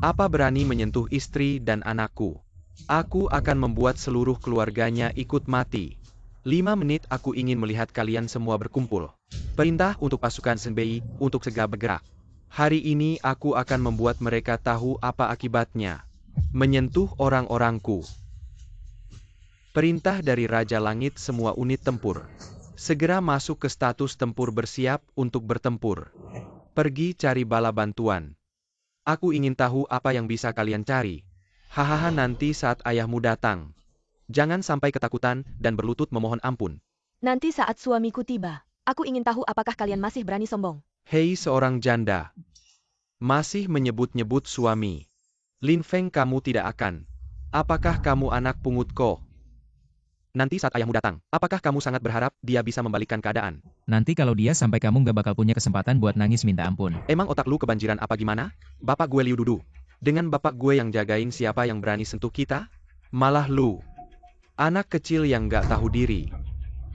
Apa berani menyentuh istri dan anakku? Aku akan membuat seluruh keluarganya ikut mati. 5 menit aku ingin melihat kalian semua berkumpul. Perintah untuk pasukan Zhenbei untuk segera bergerak. Hari ini aku akan membuat mereka tahu apa akibatnya menyentuh orang-orangku. Perintah dari Raja Langit, semua unit tempur segera masuk ke status tempur bersiap untuk bertempur. Pergi cari bala bantuan. Aku ingin tahu apa yang bisa kalian cari. Nanti saat ayahmu datang, jangan sampai ketakutan dan berlutut memohon ampun. Nanti saat suamiku tiba, aku ingin tahu apakah kalian masih berani sombong. Hei seorang janda, masih menyebut-nyebut suami. Lin Feng, kamu tidak akan. Apakah kamu anak pungut kok? Nanti saat ayahmu datang, apakah kamu sangat berharap dia bisa membalikkan keadaan? Nanti kalau dia sampai kamu gak bakal punya kesempatan buat nangis minta ampun. Emang otak lu kebanjiran apa gimana? Bapak gue Liu Dudu. Dengan bapak gue yang jagain siapa yang berani sentuh kita? Malah lu. Anak kecil yang gak tahu diri.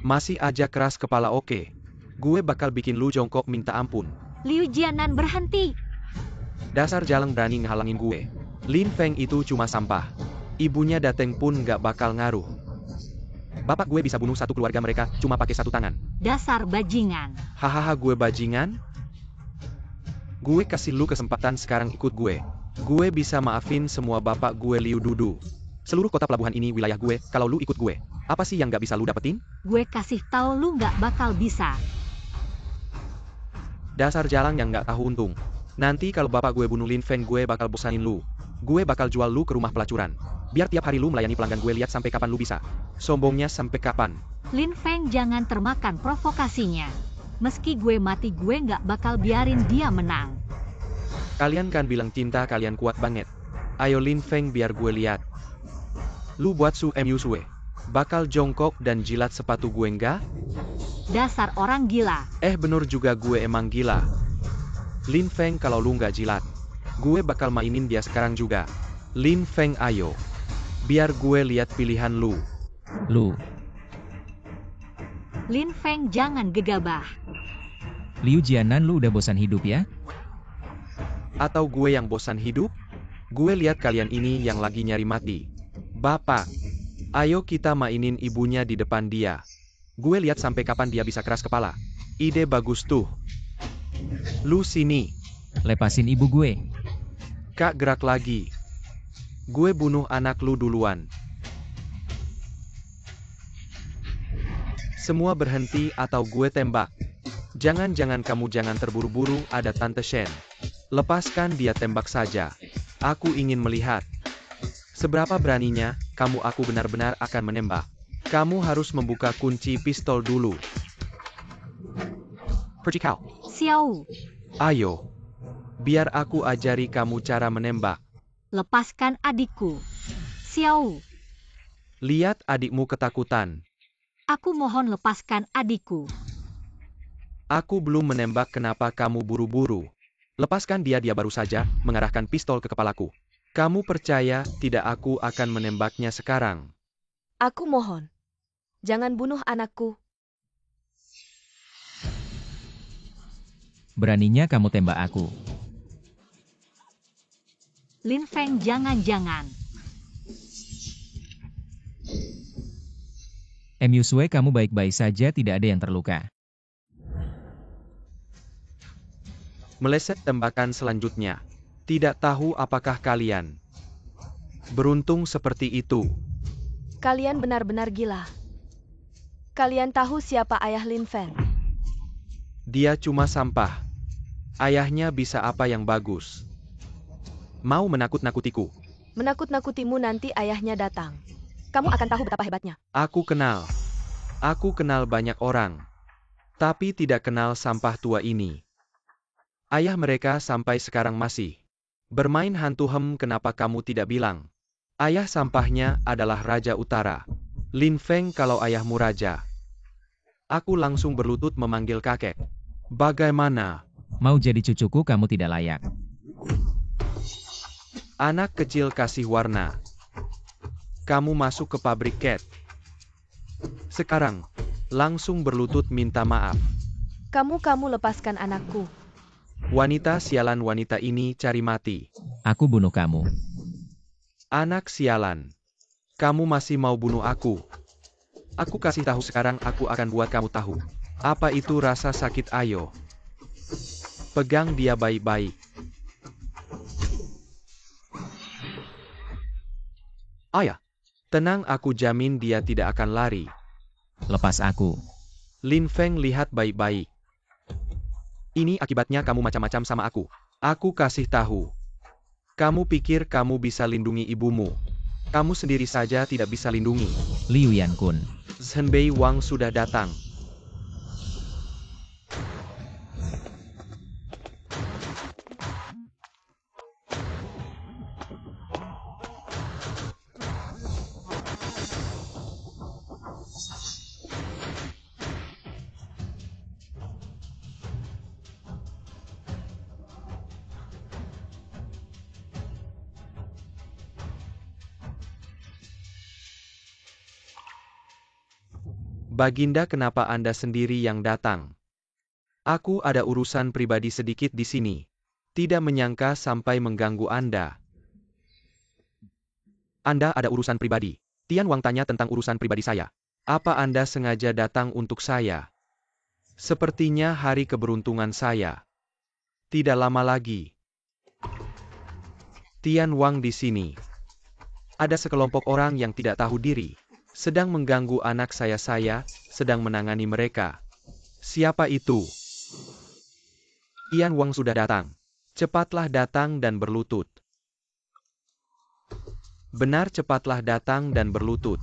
Masih aja keras kepala. Oke. Gue bakal bikin lu jongkok minta ampun. Liu Jianan, berhenti. Dasar jalang berani ngehalangin gue. Lin Feng itu cuma sampah. Ibunya dateng pun gak bakal ngaruh. Bapak gue bisa bunuh satu keluarga mereka cuma pakai satu tangan. Dasar bajingan. Gue bajingan? Gue kasih lu kesempatan sekarang ikut gue. Gue bisa maafin semua bapak gue Liu Dudu. Seluruh kota pelabuhan ini wilayah gue, kalau lu ikut gue. Apa sih yang gak bisa lu dapetin? Gue kasih tahu lu gak bakal bisa. Dasar jalang yang gak tahu untung. Nanti kalau bapak gue bunuh Lin Feng, gue bakal bosanin lu. Gue bakal jual lu ke rumah pelacuran. Biar tiap hari lu melayani pelanggan gue, lihat sampai kapan lu bisa. Sombongnya sampai kapan? Lin Feng jangan termakan provokasinya. Meski gue mati, gue nggak bakal biarin dia menang. Kalian kan bilang cinta kalian kuat banget. Ayo Lin Feng, biar gue lihat. Lu buat Su Yusue bakal jongkok dan jilat sepatu gue nggak? Dasar orang gila. Bener juga, gue emang gila. Lin Feng, kalau lu nggak jilat, gue bakal mainin dia sekarang juga. Lin Feng, ayo. Biar gue lihat pilihan lu. Lu. Lin Feng jangan gegabah. Liu Jianan, lu udah bosan hidup ya? Atau gue yang bosan hidup? Gue lihat kalian ini yang lagi nyari mati. Bapak, ayo kita mainin ibunya di depan dia. Gue lihat sampai kapan dia bisa keras kepala. Ide bagus tuh. Lu sini. Lepasin ibu gue. Kak, gerak lagi. Gue bunuh anak lu duluan. Semua berhenti atau gue tembak. Jangan kamu jangan terburu-buru, ada Tante Shen. Lepaskan dia, tembak saja. Aku ingin melihat. Seberapa beraninya, aku benar-benar akan menembak. Kamu harus membuka kunci pistol dulu. Pergi kau. Xiao, Ayo. Biar aku ajari kamu cara menembak. lepaskan adikku. Xiao, Lihat adikmu ketakutan. aku mohon lepaskan adikku. Aku belum menembak, kenapa kamu buru-buru? Lepaskan dia baru saja mengarahkan pistol ke kepalaku. Kamu percaya tidak aku akan menembaknya sekarang? Aku mohon. Jangan bunuh anakku. Beraninya kamu tembak aku. Lin Feng jangan-jangan. Yusue, kamu baik-baik saja, tidak ada yang terluka. Meleset tembakan selanjutnya. Tidak tahu apakah kalian beruntung seperti itu. Kalian benar-benar gila. Kalian tahu siapa ayah Lin Feng? Dia cuma sampah. Ayahnya bisa apa yang bagus? Mau menakut-nakutiku? Menakut-nakutimu, nanti ayahnya datang. Kamu akan tahu betapa hebatnya. Aku kenal. Aku kenal banyak orang. Tapi tidak kenal sampah tua ini. Ayah mereka sampai sekarang masih bermain hantu. Kenapa kamu tidak bilang? Ayah sampahnya adalah Raja Utara. Lin Feng, kalau ayahmu raja. Aku langsung berlutut memanggil kakek. Bagaimana? Mau jadi cucuku, kamu tidak layak. Anak kecil kasih warna. Kamu masuk ke pabrik cat. Sekarang, langsung berlutut minta maaf. Kamu lepaskan anakku. Wanita sialan, wanita ini cari mati. Aku bunuh kamu. Anak sialan. Kamu masih mau bunuh aku? Aku kasih tahu sekarang, aku akan buat kamu tahu. Apa itu rasa sakit, ayo. Pegang dia baik-baik. Ayah, tenang, aku jamin dia tidak akan lari. Lepas aku. Lin Feng, lihat baik-baik. Ini akibatnya kamu macam-macam sama aku. Aku kasih tahu. Kamu pikir kamu bisa lindungi ibumu? Kamu sendiri saja tidak bisa lindungi. Liu Yankun. Zhenbei Wang sudah datang. Baginda, kenapa Anda sendiri yang datang? Aku ada urusan pribadi sedikit di sini. Tidak menyangka sampai mengganggu Anda. Anda ada urusan pribadi? Tian Wang tanya tentang urusan pribadi saya. Apa Anda sengaja datang untuk saya? Sepertinya hari keberuntungan saya. Tidak lama lagi. Tian Wang di sini. Ada sekelompok orang yang tidak tahu diri. Sedang mengganggu anak saya sedang menangani mereka. Siapa itu? Tian Wang sudah datang. Cepatlah datang dan berlutut. Benar, cepatlah datang dan berlutut.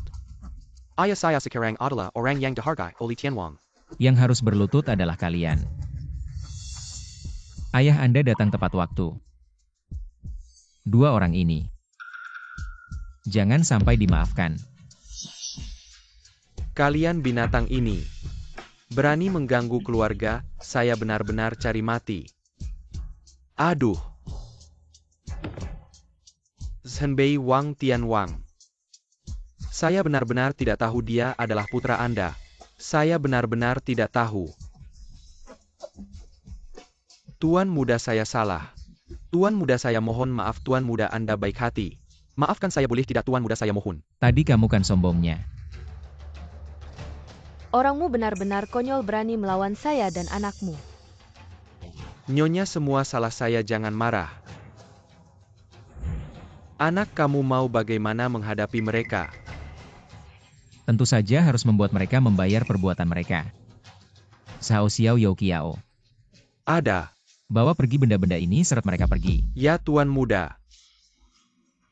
Ayah saya sekarang adalah orang yang dihargai oleh Tianwang. Yang harus berlutut adalah kalian. Ayah Anda datang tepat waktu. Dua orang ini. Jangan sampai dimaafkan. Kalian binatang ini. Berani mengganggu keluarga, saya benar-benar cari mati. Aduh. Zhenbei Wang Tianwang. Saya benar-benar tidak tahu dia adalah putra Anda. Saya benar-benar tidak tahu. Tuan muda, saya salah. Tuan muda, saya mohon maaf. Tuan muda, Anda baik hati. Maafkan saya, boleh tidak Tuan muda, saya mohon. Tadi kamu kan sombongnya. Orangmu benar-benar konyol, berani melawan saya dan anakmu. Nyonya, semua salah saya, jangan marah. Anak kamu mau bagaimana menghadapi mereka? Tentu saja harus membuat mereka membayar perbuatan mereka. Zhao Xiao Yao Kiao. Ada. Bawa pergi benda-benda ini, seret mereka pergi. Ya Tuan muda.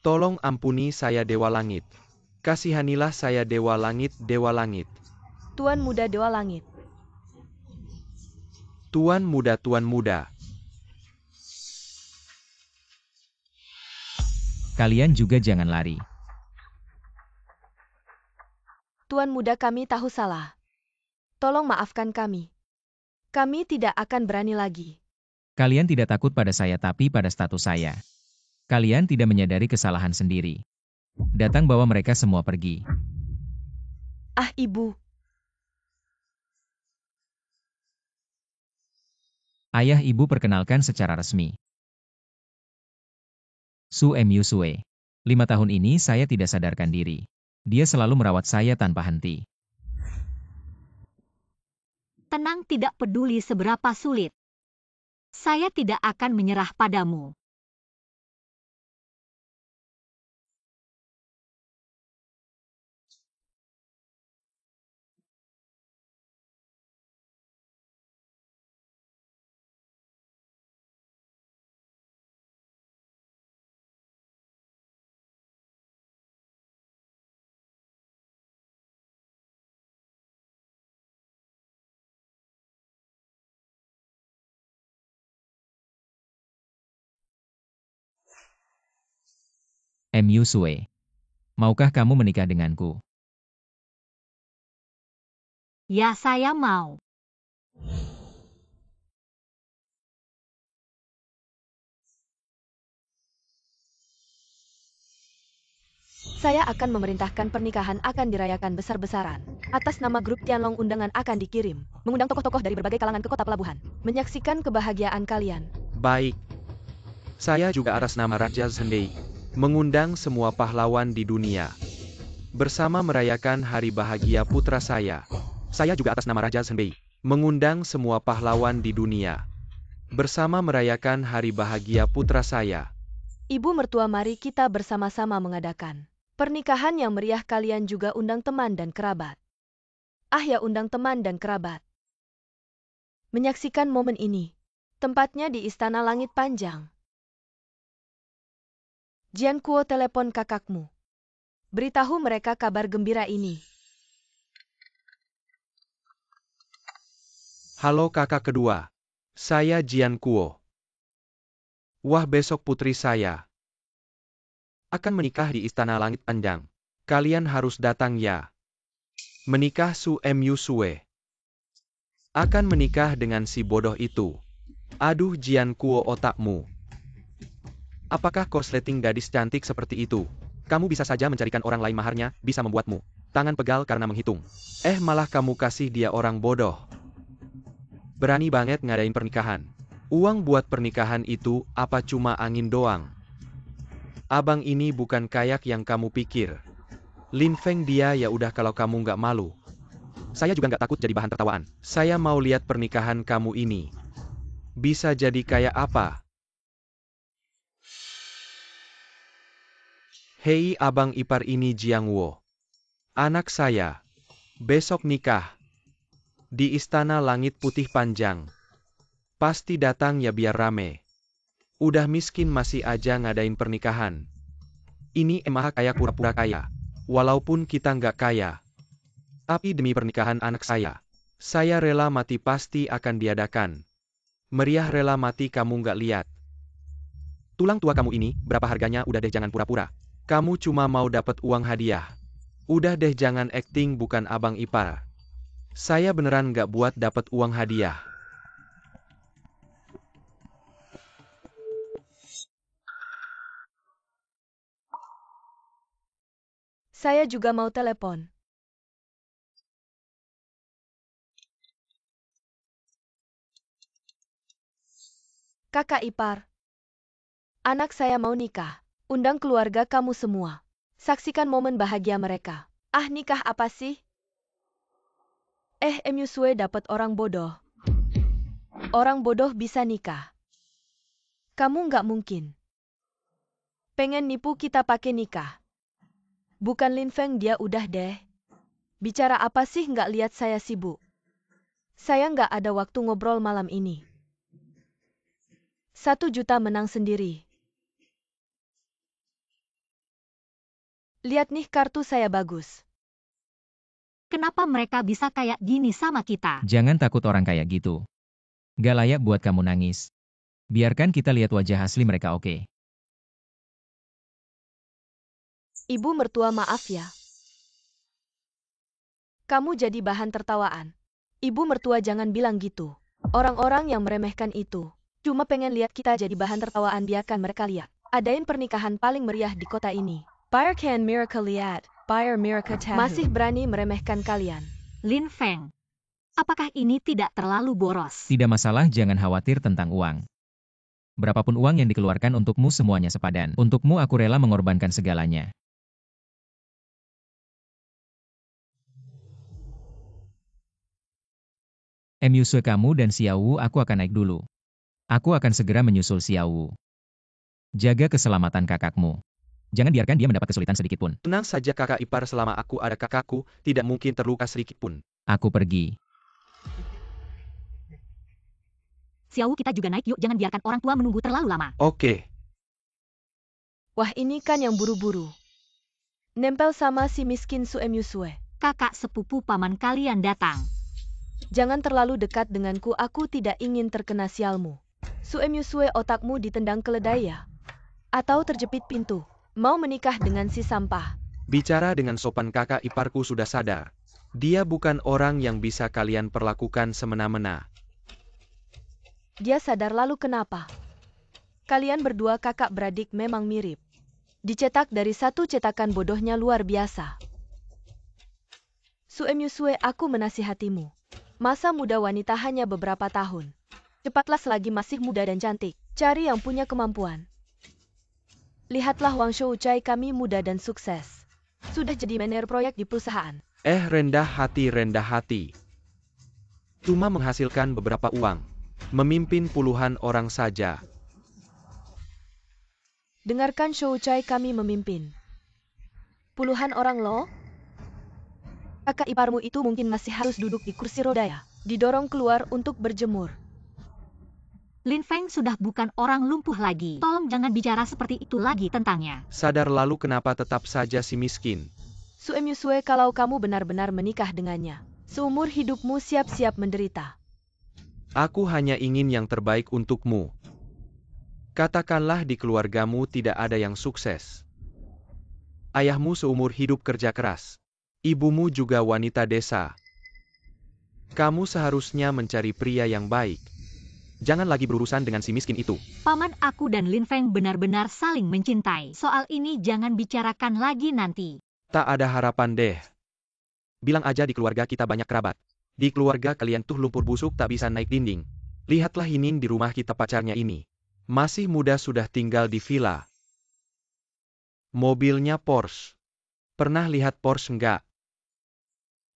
Tolong ampuni saya, Dewa Langit. Kasihanilah saya, Dewa Langit, Dewa Langit. Tuan muda Dewa Langit. Tuan muda, Tuan muda. Kalian juga jangan lari. Tuan muda, kami tahu salah. Tolong maafkan kami. Kami tidak akan berani lagi. Kalian tidak takut pada saya tapi pada status saya. Kalian tidak menyadari kesalahan sendiri. Datang bawa mereka semua pergi. Ah, Ibu. Ayah Ibu perkenalkan secara resmi. Su Yusue. 5 tahun ini saya tidak sadarkan diri. Dia selalu merawat saya tanpa henti. Tenang, tidak peduli seberapa sulit. Saya tidak akan menyerah padamu. Yusue. Maukah kamu menikah denganku? Ya, saya mau. Saya akan memerintahkan pernikahan akan dirayakan besar-besaran. Atas nama grup Tianlong, undangan akan dikirim. Mengundang tokoh-tokoh dari berbagai kalangan ke kota pelabuhan. Menyaksikan kebahagiaan kalian. Baik. Saya juga atas nama Raja Zhenbei. Mengundang semua pahlawan di dunia. Bersama merayakan hari bahagia putra saya. Saya juga atas nama Raja Zhenbei. Mengundang semua pahlawan di dunia. Bersama merayakan hari bahagia putra saya. Ibu mertua, mari kita bersama-sama mengadakan pernikahan yang meriah. Kalian juga undang teman dan kerabat. Ah ya, undang teman dan kerabat. Menyaksikan momen ini. Tempatnya di Istana Langit Panjang. Jiankuo, telepon kakakmu. Beritahu mereka kabar gembira ini. Halo kakak kedua. Saya Jiankuo. Wah, besok putri saya akan menikah di Istana Langit Panjang. Kalian harus datang ya. Menikah Su Yusue. Akan menikah dengan si bodoh itu. Aduh Jiankuo, otakmu. Apakah korsleting gadis cantik seperti itu? Kamu bisa saja mencarikan orang lain, maharnya bisa membuatmu tangan pegal karena menghitung. Malah kamu kasih dia orang bodoh. Berani banget ngadain pernikahan. Uang buat pernikahan itu apa cuma angin doang? Abang ini bukan kayak yang kamu pikir. Lin Feng dia, ya udah kalau kamu nggak malu. Saya juga nggak takut jadi bahan tertawaan. Saya mau lihat pernikahan kamu ini. Bisa jadi kayak apa? Hei abang ipar ini Jiangwo. Anak saya. Besok nikah. Di Istana Langit Putih Panjang. Pasti datang ya biar rame. Udah miskin masih aja ngadain pernikahan. Ini emang kayak pura-pura kaya. Walaupun kita nggak kaya. Tapi demi pernikahan anak saya rela mati pasti akan diadakan. Meriah rela mati kamu nggak lihat. Tulang tua kamu ini, berapa harganya? Udah deh jangan pura-pura. Kamu cuma mau dapat uang hadiah. Udah deh jangan acting bukan abang ipar. Saya beneran nggak buat dapat uang hadiah. Saya juga mau telepon. Kakak ipar. Anak saya mau nikah. Undang keluarga kamu semua. Saksikan momen bahagia mereka. Ah, nikah apa sih? Myusue dapat orang bodoh. Orang bodoh bisa nikah. Kamu nggak mungkin. Pengen nipu kita pakai nikah. Bukan Lin Feng, dia udah deh. Bicara apa sih, nggak lihat saya sibuk. Saya nggak ada waktu ngobrol malam ini. 1 juta menang sendiri. Lihat nih kartu saya bagus. Kenapa mereka bisa kayak gini sama kita? Jangan takut orang kayak gitu. Gak layak buat kamu nangis. Biarkan kita lihat wajah asli mereka, oke? Ibu mertua, maaf ya. Kamu jadi bahan tertawaan. Ibu mertua jangan bilang gitu. Orang-orang yang meremehkan itu cuma pengen lihat kita jadi bahan tertawaan, biarkan mereka lihat. Adain pernikahan paling meriah di kota ini. Biarkan mereka lihat. Biar mereka tahu. Masih berani meremehkan kalian. Lin Feng, apakah ini tidak terlalu boros? Tidak masalah, jangan khawatir tentang uang. Berapapun uang yang dikeluarkan untukmu semuanya sepadan. Untukmu aku rela mengorbankan segalanya. Myusue kamu dan Xiaowu, aku akan naik dulu. Aku akan segera menyusul Xiaowu. Jaga keselamatan kakakmu. Jangan biarkan dia mendapat kesulitan sedikit pun. Tenang saja kakak ipar, selama aku ada kakakku, tidak mungkin terluka sedikit pun. Aku pergi. Xiaowu, kita juga naik yuk, jangan biarkan orang tua menunggu terlalu lama. Oke. Wah, ini kan yang buru-buru. Nempel sama si miskin Myusue. Kakak sepupu paman kalian datang. Jangan terlalu dekat denganku, aku tidak ingin terkena sialmu. Myusue, otakmu ditendang keledai ya? Atau terjepit pintu? Mau menikah dengan si sampah? Bicara dengan sopan, kakak iparku sudah sadar. Dia bukan orang yang bisa kalian perlakukan semena-mena. Dia sadar, lalu kenapa? Kalian berdua kakak beradik memang mirip. Dicetak dari satu cetakan bodohnya luar biasa. Myusue, aku menasihatimu. Masa muda wanita hanya beberapa tahun. Cepatlah selagi masih muda dan cantik. Cari yang punya kemampuan. Lihatlah Wang Shoucai, kami muda dan sukses. Sudah jadi manajer proyek di perusahaan. Rendah hati. Cuma menghasilkan beberapa uang. Memimpin puluhan orang saja. Dengarkan Shoucai, kami memimpin puluhan orang loh. Kakak iparmu itu mungkin masih harus duduk di kursi roda ya. Didorong keluar untuk berjemur. Lin Feng sudah bukan orang lumpuh lagi. Tolong jangan bicara seperti itu lagi tentangnya. Sadar, lalu kenapa tetap saja si miskin? Myusue, kalau kamu benar-benar menikah dengannya, seumur hidupmu siap-siap menderita. Aku hanya ingin yang terbaik untukmu. Katakanlah di keluargamu tidak ada yang sukses. Ayahmu seumur hidup kerja keras. Ibumu juga wanita desa. Kamu seharusnya mencari pria yang baik. Jangan lagi berurusan dengan si miskin itu. Paman, aku dan Lin Feng benar-benar saling mencintai. Soal ini jangan bicarakan lagi nanti. Tak ada harapan deh. Bilang aja di keluarga kita banyak kerabat. Di keluarga kalian tuh lumpur busuk tak bisa naik dinding. Lihatlah Hinin di rumah kita, pacarnya ini. Masih muda sudah tinggal di villa. Mobilnya Porsche. Pernah lihat Porsche enggak?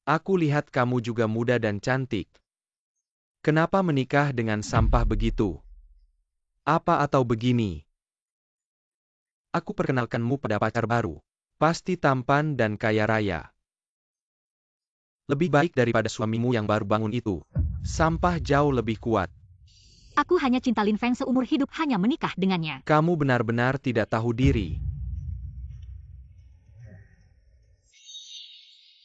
Aku lihat kamu juga muda dan cantik. Kenapa menikah dengan sampah begitu? Apa atau begini? Aku perkenalkanmu pada pacar baru. Pasti tampan dan kaya raya. Lebih baik daripada suamimu yang baru bangun itu. Sampah jauh lebih kuat. Aku hanya cinta Lin Feng seumur hidup, hanya menikah dengannya. Kamu benar-benar tidak tahu diri.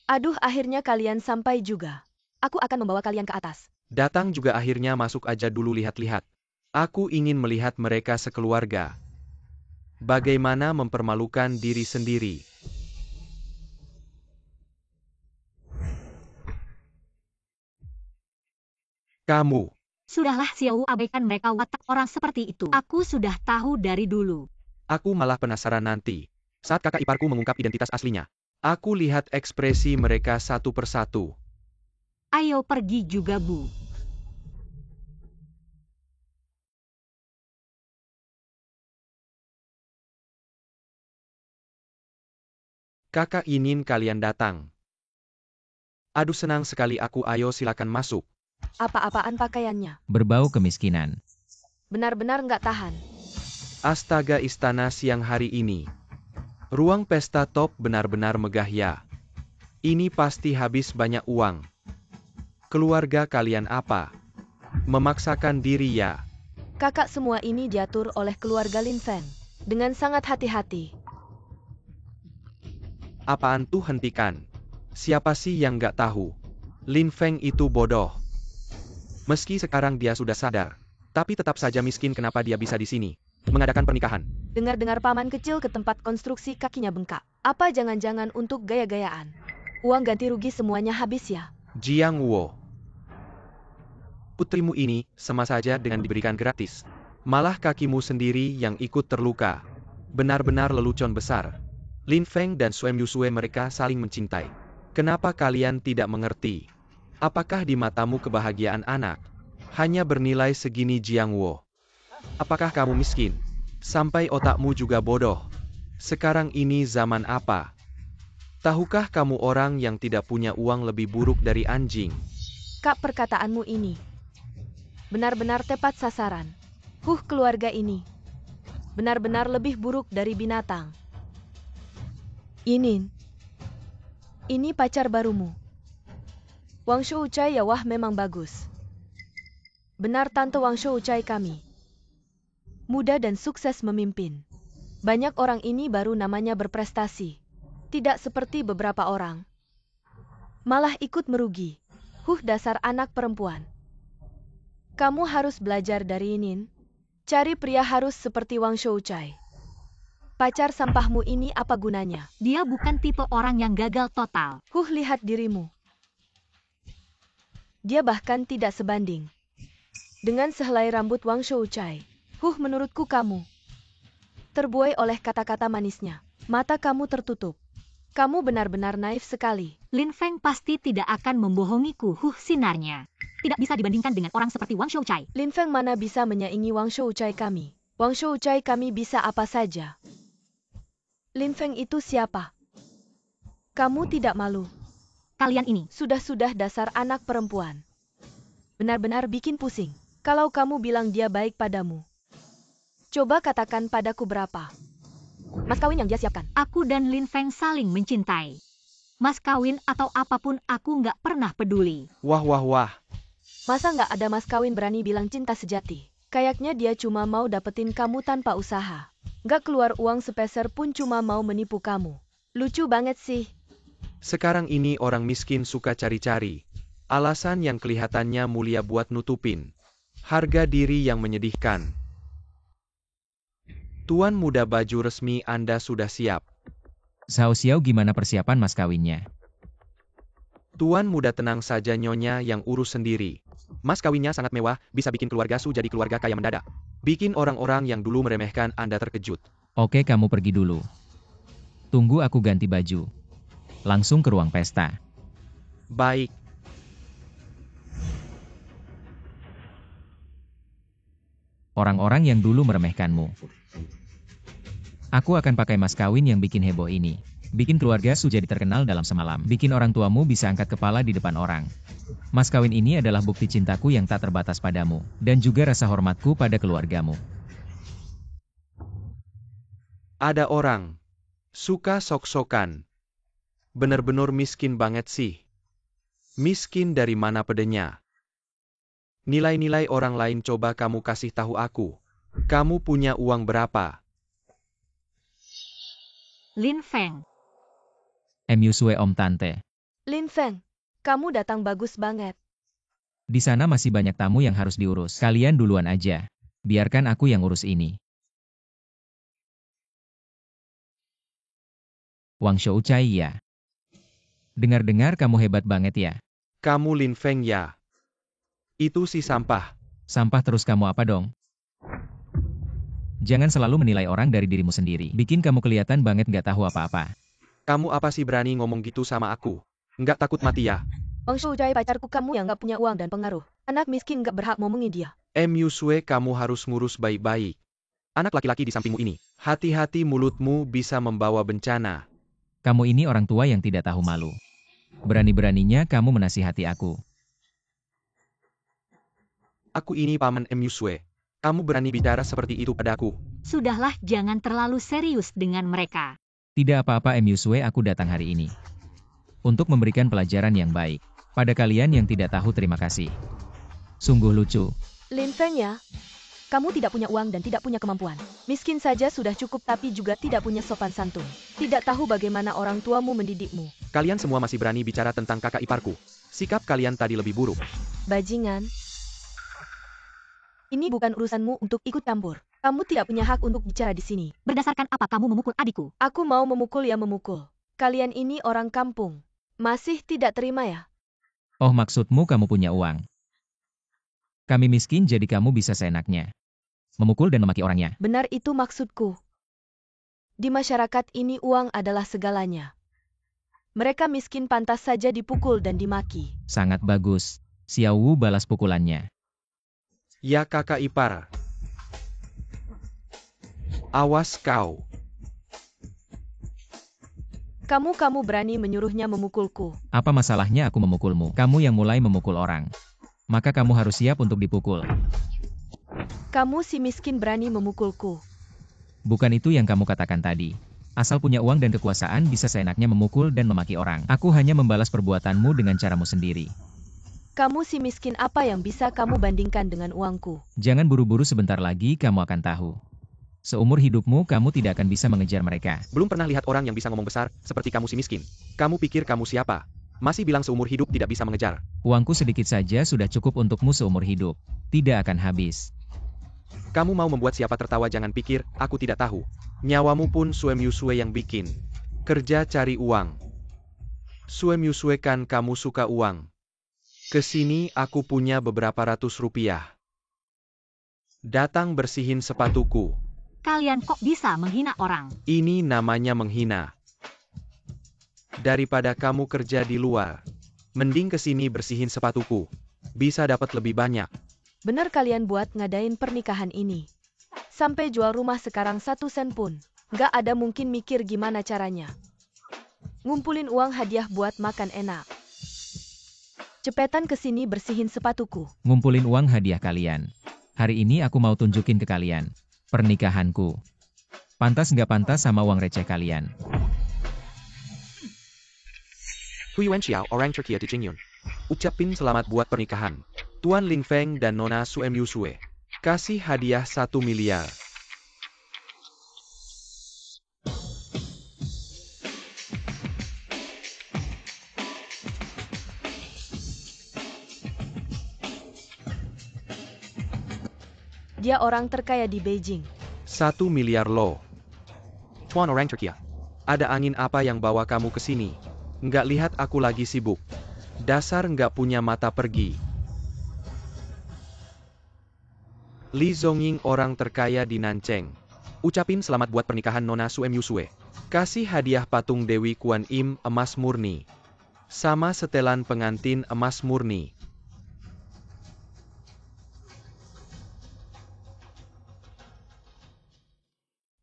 Aduh, akhirnya kalian sampai juga. Aku akan membawa kalian ke atas. Datang juga akhirnya, masuk aja dulu, lihat-lihat. Aku ingin melihat mereka sekeluarga. Bagaimana mempermalukan diri sendiri. Kamu. Sudahlah Xiao, abaikan mereka, watak orang seperti itu. Aku sudah tahu dari dulu. Aku malah penasaran nanti. Saat kakak iparku mengungkap identitas aslinya. Aku lihat ekspresi mereka satu persatu. Ayo pergi juga, Bu. Kakak ingin kalian datang. Aduh, senang sekali aku, ayo silakan masuk. Apa-apaan pakaiannya? Berbau kemiskinan. Benar-benar nggak tahan. Astaga, istana siang hari ini. Ruang pesta top benar-benar megah ya. Ini pasti habis banyak uang. Keluarga kalian apa? Memaksakan diri ya. Kakak, semua ini diatur oleh keluarga Lin Feng. Dengan sangat hati-hati. Apaan tuh, hentikan. Siapa sih yang nggak tahu? Lin Feng itu bodoh. Meski sekarang dia sudah sadar, tapi tetap saja miskin. Kenapa dia bisa di sini mengadakan pernikahan? Dengar-dengar paman kecil ke tempat konstruksi kakinya bengkak. Apa jangan-jangan untuk gaya-gayaan? Uang ganti rugi semuanya habis ya? Jiang Wo. Putrimu ini sama saja dengan diberikan gratis. Malah kakimu sendiri yang ikut terluka. Benar-benar lelucon besar. Lin Feng dan Suem Yusue mereka saling mencintai. Kenapa kalian tidak mengerti? Apakah di matamu kebahagiaan anak hanya bernilai segini, Jiang Wo? Apakah kamu miskin? Sampai otakmu juga bodoh. Sekarang ini zaman apa? Tahukah kamu orang yang tidak punya uang lebih buruk dari anjing? Kak, perkataanmu ini benar-benar tepat sasaran. Keluarga ini benar-benar lebih buruk dari binatang. Ini pacar barumu. Wang Shoucai ya, wah memang bagus. Benar Tante, Wang Shoucai kami. Muda dan sukses memimpin. Banyak orang ini baru namanya berprestasi. Tidak seperti beberapa orang. Malah ikut merugi. Dasar anak perempuan. Kamu harus belajar dari Inin. Cari pria harus seperti Wang Shoucai. Pacar sampahmu ini apa gunanya? Dia bukan tipe orang yang gagal total. Lihat dirimu. Dia bahkan tidak sebanding dengan sehelai rambut Wang Shoucai. Menurutku kamu terbuai oleh kata-kata manisnya. Mata kamu tertutup. Kamu benar-benar naif sekali. Lin Feng pasti tidak akan membohongiku. Sinarnya tidak bisa dibandingkan dengan orang seperti Wang Shoucai. Lin Feng mana bisa menyaingi Wang Shoucai kami? Wang Shoucai kami bisa apa saja. Lin Feng itu siapa? Kamu tidak malu? Kalian ini Sudah dasar anak perempuan. Benar-benar bikin pusing. Kalau kamu bilang dia baik padamu, coba katakan padaku berapa mas kawin yang dia siapkan. Aku dan Lin Feng saling mencintai. Mas kawin atau apapun aku nggak pernah peduli. Wah. Masa nggak ada mas kawin berani bilang cinta sejati? Kayaknya dia cuma mau dapetin kamu tanpa usaha. Nggak keluar uang sepeser pun, cuma mau menipu kamu. Lucu banget sih. Sekarang ini orang miskin suka cari-cari alasan yang kelihatannya mulia buat nutupin harga diri yang menyedihkan. Tuan muda, baju resmi Anda sudah siap. Zhao Xiao, gimana persiapan mas kawinnya? Tuan muda, tenang saja nyonya yang urus sendiri. Mas kawinnya sangat mewah, bisa bikin keluarga Su jadi keluarga kaya mendadak. Bikin orang-orang yang dulu meremehkan Anda terkejut. Oke, kamu pergi dulu. Tunggu aku ganti baju. Langsung ke ruang pesta. Baik. Orang-orang yang dulu meremehkanmu. Aku akan pakai mas kawin yang bikin heboh ini. Bikin keluarga Su jadi terkenal dalam semalam. Bikin orang tuamu bisa angkat kepala di depan orang. Mas kawin ini adalah bukti cintaku yang tak terbatas padamu. Dan juga rasa hormatku pada keluargamu. Ada orang suka sok-sokan. Bener-bener miskin banget sih. Miskin dari mana pedenya? Nilai-nilai orang lain, coba kamu kasih tahu aku. Kamu punya uang berapa? Lin Feng. Yusue, om tante. Lin Feng, kamu datang bagus banget. Di sana masih banyak tamu yang harus diurus. Kalian duluan aja. Biarkan aku yang urus ini. Wang Shoucai ya. Dengar-dengar kamu hebat banget ya. Kamu Lin Feng ya? Itu si sampah. Sampah terus kamu apa dong? Jangan selalu menilai orang dari dirimu sendiri. Bikin kamu kelihatan banget gak tahu apa-apa. Kamu apa sih berani ngomong gitu sama aku? Nggak takut mati ya? Wang Shoucai pacarku, kamu yang gak punya uang dan pengaruh. Anak miskin gak berhak ngomongi dia. Yusue, kamu harus ngurus baik-baik. Anak laki-laki di sampingmu ini. Hati-hati, mulutmu bisa membawa bencana. Kamu ini orang tua yang tidak tahu malu. Berani-beraninya kamu menasihati aku. Aku ini paman Yusue. Kamu berani bicara seperti itu padaku? Sudahlah, jangan terlalu serius dengan mereka. Tidak apa-apa Yusue, aku datang hari ini untuk memberikan pelajaran yang baik pada kalian yang tidak tahu terima kasih. Sungguh lucu. Lin Feng ya, kamu tidak punya uang dan tidak punya kemampuan. Miskin saja sudah cukup, tapi juga tidak punya sopan santun. Tidak tahu bagaimana orang tuamu mendidikmu. Kalian semua masih berani bicara tentang kakak iparku. Sikap kalian tadi lebih buruk. Bajingan. Ini bukan urusanmu untuk ikut campur. Kamu tidak punya hak untuk bicara di sini. Berdasarkan apa kamu memukul adikku? Aku mau memukul ya memukul. Kalian ini orang kampung. Masih tidak terima ya? Oh, maksudmu kamu punya uang. Kami miskin jadi kamu bisa seenaknya memukul dan memaki orangnya. Benar, itu maksudku. Di masyarakat ini uang adalah segalanya. Mereka miskin pantas saja dipukul dan dimaki. Sangat bagus. Xiao Wu balas pukulannya. Ya kakak ipar. Awas kau. Kamu berani menyuruhnya memukulku. Apa masalahnya aku memukulmu? Kamu yang mulai memukul orang. Maka kamu harus siap untuk dipukul. Kamu si miskin berani memukulku. Bukan itu yang kamu katakan tadi. Asal punya uang dan kekuasaan bisa seenaknya memukul dan memaki orang. Aku hanya membalas perbuatanmu dengan caramu sendiri. Kamu si miskin, apa yang bisa kamu bandingkan dengan uangku? Jangan buru-buru, sebentar lagi kamu akan tahu. Seumur hidupmu kamu tidak akan bisa mengejar mereka. Belum pernah lihat orang yang bisa ngomong besar seperti kamu si miskin. Kamu pikir kamu siapa? Masih bilang seumur hidup tidak bisa mengejar. Uangku sedikit saja sudah cukup untukmu seumur hidup. Tidak akan habis. Kamu mau membuat siapa tertawa? Jangan pikir aku tidak tahu. Nyawamu pun Suem Yusue yang bikin. Kerja cari uang. Suem Yusue, kan kamu suka uang. Kesini aku punya beberapa ratus rupiah. Datang bersihin sepatuku. Kalian kok bisa menghina orang? Ini namanya menghina. Daripada kamu kerja di luar, mending kesini bersihin sepatuku. Bisa dapat lebih banyak. Bener kalian buat ngadain pernikahan ini. Sampai jual rumah sekarang 1 sen pun. Gak ada mungkin mikir gimana caranya. Ngumpulin uang hadiah buat makan enak. Cepetan kesini bersihin sepatuku. Ngumpulin uang hadiah kalian. Hari ini aku mau tunjukin ke kalian pernikahanku. Pantas nggak pantas sama uang receh kalian. Huiyuan Xiao, orang Turki di Qingyun. Ucapin selamat buat pernikahan. Tuan Lin Feng dan Nona Suem Yusue. Kasih hadiah 1 miliar. Dia orang terkaya di Beijing. 1 miliar lo. Tuan orang Turki. Ada angin apa yang bawa kamu ke sini? Nggak lihat aku lagi sibuk. Dasar nggak punya mata, pergi. Li Zongying, orang terkaya di Nancheng. Ucapin selamat buat pernikahan Nona Suem Yusue. Kasih hadiah patung Dewi Kuan Im emas murni. Sama setelan pengantin emas murni.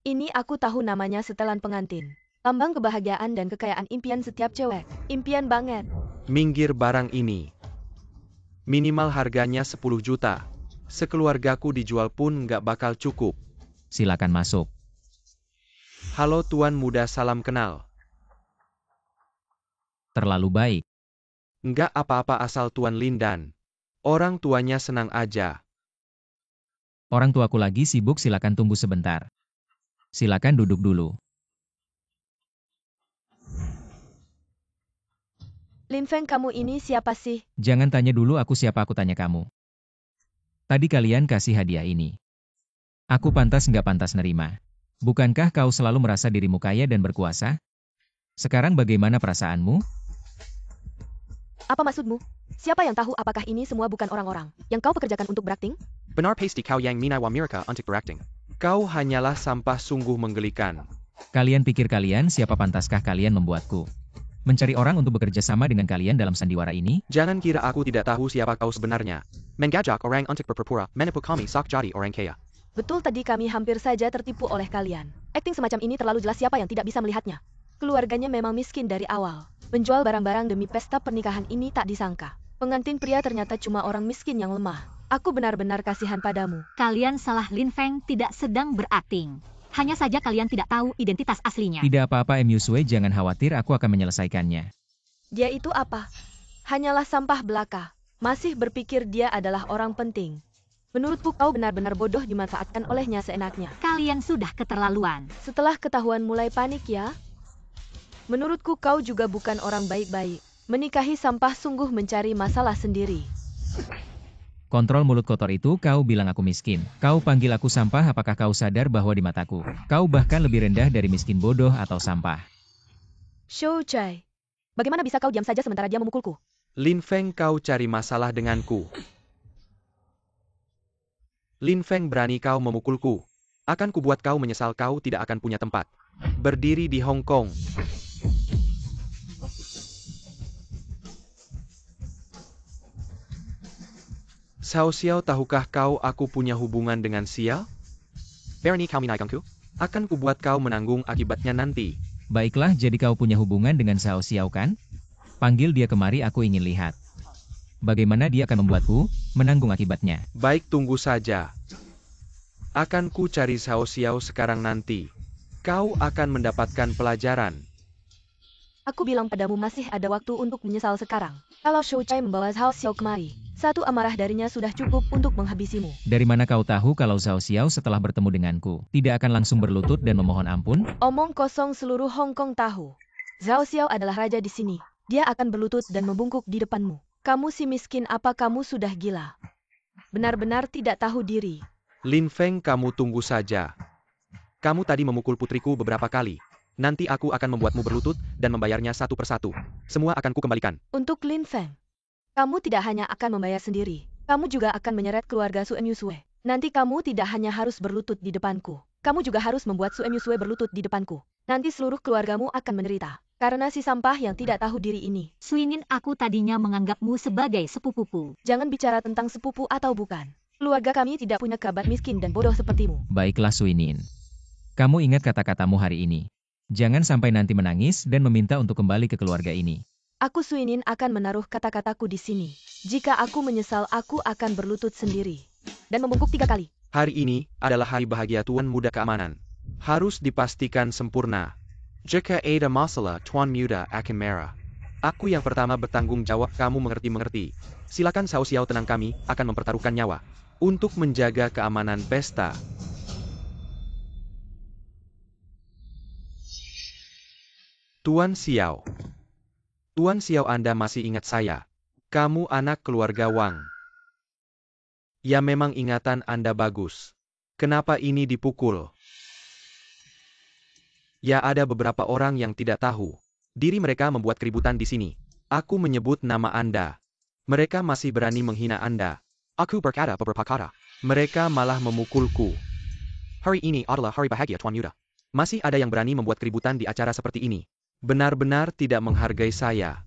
Ini aku tahu namanya setelan pengantin. Lambang kebahagiaan dan kekayaan, impian setiap cewek. Impian banget. Minggir, barang ini. Minimal harganya 10 juta. Sekeluargaku dijual pun nggak bakal cukup. Silakan masuk. Halo tuan muda, salam kenal. Terlalu baik. Nggak apa-apa asal tuan Lindan. Orang tuanya senang aja. Orang tuaku lagi sibuk, silakan tunggu sebentar. Silakan duduk dulu. Lin Feng, kamu ini siapa sih? Jangan tanya dulu aku siapa, aku tanya kamu. Tadi kalian kasih hadiah ini. Aku pantas nggak pantas nerima. Bukankah kau selalu merasa dirimu kaya dan berkuasa? Sekarang bagaimana perasaanmu? Apa maksudmu? Siapa yang tahu apakah ini semua bukan orang-orang yang kau pekerjakan untuk berakting? Benar pasti kau yang minawa mereka untuk berakting. Kau hanyalah sampah sungguh menggelikan. Kalian pikir kalian siapa, pantaskah kalian membuatku mencari orang untuk bekerja sama dengan kalian dalam sandiwara ini? Jangan kira aku tidak tahu siapa kau sebenarnya. Mengajak orang untuk berpura-pura menipu kami sak jadi orang kaya. Betul, tadi kami hampir saja tertipu oleh kalian. Akting semacam ini terlalu jelas, siapa yang tidak bisa melihatnya. Keluarganya memang miskin dari awal. Menjual barang-barang demi pesta pernikahan ini tak disangka. Pengantin pria ternyata cuma orang miskin yang lemah. Aku benar-benar kasihan padamu. Kalian salah, Lin Feng tidak sedang berakting. Hanya saja kalian tidak tahu identitas aslinya. Tidak apa-apa Yusue, jangan khawatir, aku akan menyelesaikannya. Dia itu apa? Hanyalah sampah belaka. Masih berpikir dia adalah orang penting. Menurutku kau benar-benar bodoh, dimanfaatkan olehnya seenaknya. Kalian sudah keterlaluan. Setelah ketahuan mulai panik ya? Menurutku kau juga bukan orang baik-baik. Menikahi sampah sungguh mencari masalah sendiri. Kontrol mulut kotor itu, kau bilang aku miskin. Kau panggil aku sampah, apakah kau sadar bahwa di mataku, kau bahkan lebih rendah dari miskin, bodoh, atau sampah? Shou Chai, bagaimana bisa kau diam saja sementara dia memukulku? Lin Feng, kau cari masalah denganku. Lin Feng, berani kau memukulku. Akan kubuat kau menyesal, kau tidak akan punya tempat berdiri di Hong Kong. Xiao Xiao, tahukah kau aku punya hubungan dengan Xiao? Berani kau menaikkanku? Akan kubuat kau menanggung akibatnya nanti. Baiklah, jadi kau punya hubungan dengan Xiao Xiao kan? Panggil dia kemari, aku ingin lihat bagaimana dia akan membuatku menanggung akibatnya. Baik, tunggu saja. Akan ku cari Xiao Xiao sekarang nanti. Kau akan mendapatkan pelajaran. Aku bilang padamu masih ada waktu untuk menyesal sekarang. Kalau Shou Chai membawa Xiao Xiao kemari, satu amarah darinya sudah cukup untuk menghabisimu. Dari mana kau tahu kalau Xiao Xiao setelah bertemu denganku tidak akan langsung berlutut dan memohon ampun? Omong kosong, seluruh Hong Kong tahu. Xiao Xiao adalah raja di sini. Dia akan berlutut dan membungkuk di depanmu. Kamu si miskin, apa kamu sudah gila? Benar-benar tidak tahu diri. Lin Feng, kamu tunggu saja. Kamu tadi memukul putriku beberapa kali. Nanti aku akan membuatmu berlutut dan membayarnya satu persatu. Semua akan kukembalikan. Untuk Lin Feng, kamu tidak hanya akan membayar sendiri, kamu juga akan menyeret keluarga Su Yusue. Nanti kamu tidak hanya harus berlutut di depanku, kamu juga harus membuat Su Yusue berlutut di depanku. Nanti seluruh keluargamu akan menderita karena si sampah yang tidak tahu diri ini. Suinin, aku tadinya menganggapmu sebagai sepupuku. Jangan bicara tentang sepupu atau bukan. Keluarga kami tidak punya kerabat miskin dan bodoh sepertimu. Baiklah Suinin. Kamu ingat kata-katamu hari ini. Jangan sampai nanti menangis dan meminta untuk kembali ke keluarga ini. Aku Suinin akan menaruh kata-kataku di sini. Jika aku menyesal, aku akan berlutut sendiri dan membungkuk 3 kali. Hari ini adalah hari bahagia Tuan Muda Keamanan. Harus dipastikan sempurna. Jika ada masalah, Tuan Muda akan marah. Aku yang pertama bertanggung jawab, kamu mengerti-mengerti. Silakan Xiao Xiao, tenang, kami akan mempertaruhkan nyawa untuk menjaga keamanan pesta. Tuan Xiao. Tuan Xiao, Anda masih ingat saya? Kamu anak keluarga Wang. Ya, memang ingatan Anda bagus. Kenapa ini dipukul? Ya, ada beberapa orang yang tidak tahu diri mereka membuat keributan di sini. Aku menyebut nama Anda. Mereka masih berani menghina Anda. Aku berkata beberapa kata. Mereka malah memukulku. Hari ini adalah hari bahagia Tuan Muda. Masih ada yang berani membuat keributan di acara seperti ini. Benar-benar tidak menghargai saya.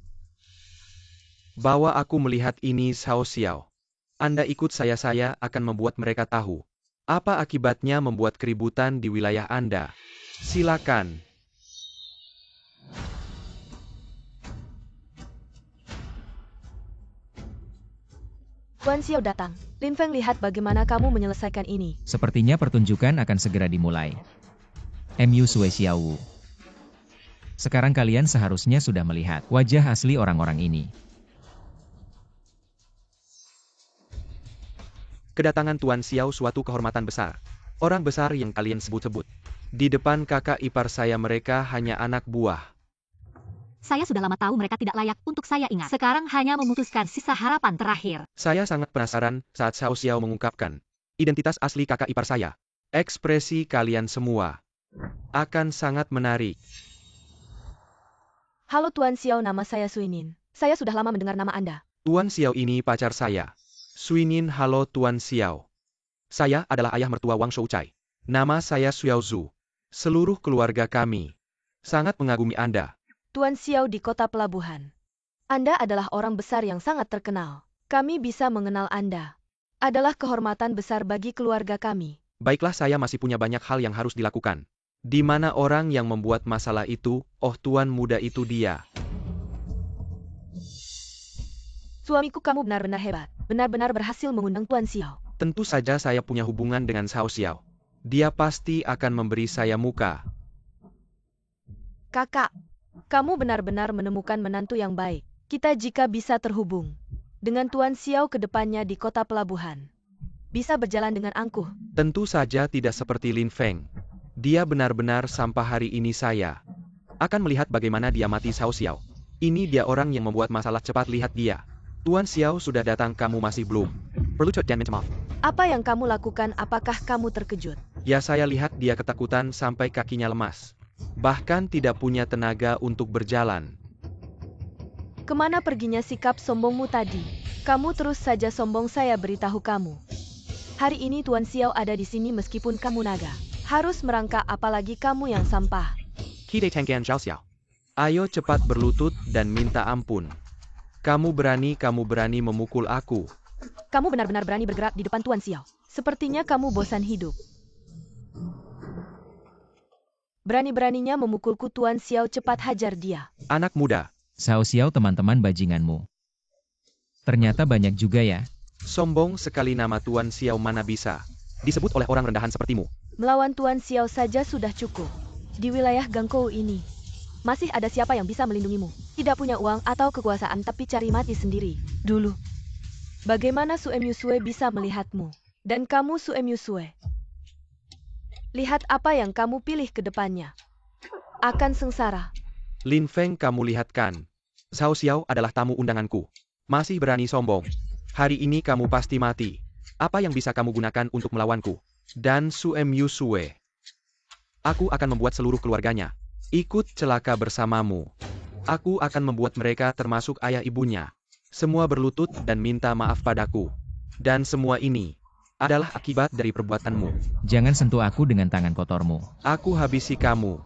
Bahwa aku melihat ini, Xiao Xiao. Anda ikut saya akan membuat mereka tahu apa akibatnya membuat keributan di wilayah Anda. Silakan. Tuan Xiao datang. Lin Feng, lihat bagaimana kamu menyelesaikan ini. Sepertinya pertunjukan akan segera dimulai. Yusue Xiao. Sekarang kalian seharusnya sudah melihat wajah asli orang-orang ini. Kedatangan Tuan Xiao suatu kehormatan besar. Orang besar yang kalian sebut-sebut. Di depan kakak ipar saya, mereka hanya anak buah. Saya sudah lama tahu mereka tidak layak untuk saya ingat. Sekarang hanya memutuskan sisa harapan terakhir. Saya sangat penasaran saat Xiao Xiao mengungkapkan identitas asli kakak ipar saya. Ekspresi kalian semua akan sangat menarik. Halo Tuan Xiao, nama saya Suinin. Saya sudah lama mendengar nama Anda. Tuan Xiao ini pacar saya. Suinin, halo Tuan Xiao. Saya adalah ayah mertua Wang Shoucai. Nama saya Xiao Zhu. Seluruh keluarga kami sangat mengagumi Anda. Tuan Xiao di kota pelabuhan. Anda adalah orang besar yang sangat terkenal. Kami bisa mengenal Anda. Adalah kehormatan besar bagi keluarga kami. Baiklah, saya masih punya banyak hal yang harus dilakukan. Di mana orang yang membuat masalah itu? Oh, tuan muda itu dia. Suamiku, kamu benar-benar hebat. Benar-benar berhasil mengundang Tuan Xiao. Tentu saja saya punya hubungan dengan Xiao Xiao. Dia pasti akan memberi saya muka. Kakak, kamu benar-benar menemukan menantu yang baik. Kita jika bisa terhubung dengan Tuan Xiao ke depannya di kota pelabuhan, bisa berjalan dengan angkuh. Tentu saja tidak seperti Lin Feng. Dia benar-benar sampai hari ini saya akan melihat bagaimana dia mati Xiao Xiao. Ini dia orang yang membuat masalah, cepat lihat dia. Tuan Xiao sudah datang, kamu masih belum. Perlu dan minta maaf. Apa yang kamu lakukan? Apakah kamu terkejut? Ya, saya lihat dia ketakutan sampai kakinya lemas. Bahkan tidak punya tenaga untuk berjalan. Kemana perginya sikap sombongmu tadi? Kamu terus saja sombong, saya beritahu kamu. Hari ini Tuan Xiao ada di sini meskipun kamu naga. Harus merangkak, apalagi kamu yang sampah. Kide Tengkian Xiao Xiao. Ayo cepat berlutut dan minta ampun. Kamu berani memukul aku. Kamu benar-benar berani bergerak di depan Tuan Xiao. Sepertinya kamu bosan hidup. Berani-beraninya memukulku Tuan Xiao, cepat hajar dia. Anak muda. Xiao Xiao, teman-teman bajinganmu. Ternyata banyak juga ya. Sombong sekali, nama Tuan Xiao mana bisa disebut oleh orang rendahan sepertimu. Melawan Tuan Xiao saja sudah cukup. Di wilayah Gangkou ini, masih ada siapa yang bisa melindungimu? Tidak punya uang atau kekuasaan tapi cari mati sendiri. Dulu, bagaimana Su Yusue bisa melihatmu? Dan kamu Su Yusue, lihat apa yang kamu pilih ke depannya. Akan sengsara. Lin Feng, kamu lihat kan? Xiao Xiao adalah tamu undanganku. Masih berani sombong. Hari ini kamu pasti mati. Apa yang bisa kamu gunakan untuk melawanku? Dan Su Yusue, aku akan membuat seluruh keluarganya ikut celaka bersamamu. Aku akan membuat mereka, termasuk ayah ibunya, semua berlutut dan minta maaf padaku. Dan semua ini adalah akibat dari perbuatanmu. Jangan sentuh aku dengan tangan kotormu. Aku habisi kamu.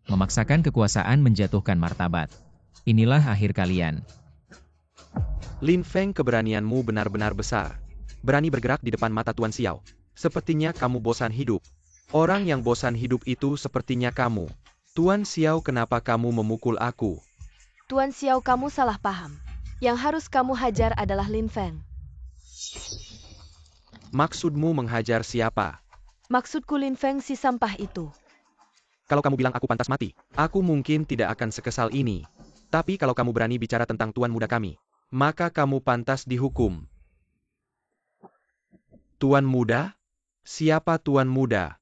Memaksakan kekuasaan menjatuhkan martabat. Inilah akhir kalian. Lin Feng, keberanianmu benar-benar besar. Berani bergerak di depan mata Tuan Xiao. Sepertinya kamu bosan hidup. Orang yang bosan hidup itu sepertinya kamu. Tuan Xiao, kenapa kamu memukul aku? Tuan Xiao, kamu salah paham. Yang harus kamu hajar adalah Lin Feng. Maksudmu menghajar siapa? Maksudku Lin Feng, si sampah itu. Kalau kamu bilang aku pantas mati, aku mungkin tidak akan sekesal ini. Tapi kalau kamu berani bicara tentang tuan muda kami, maka kamu pantas dihukum. Tuan muda? Siapa tuan muda?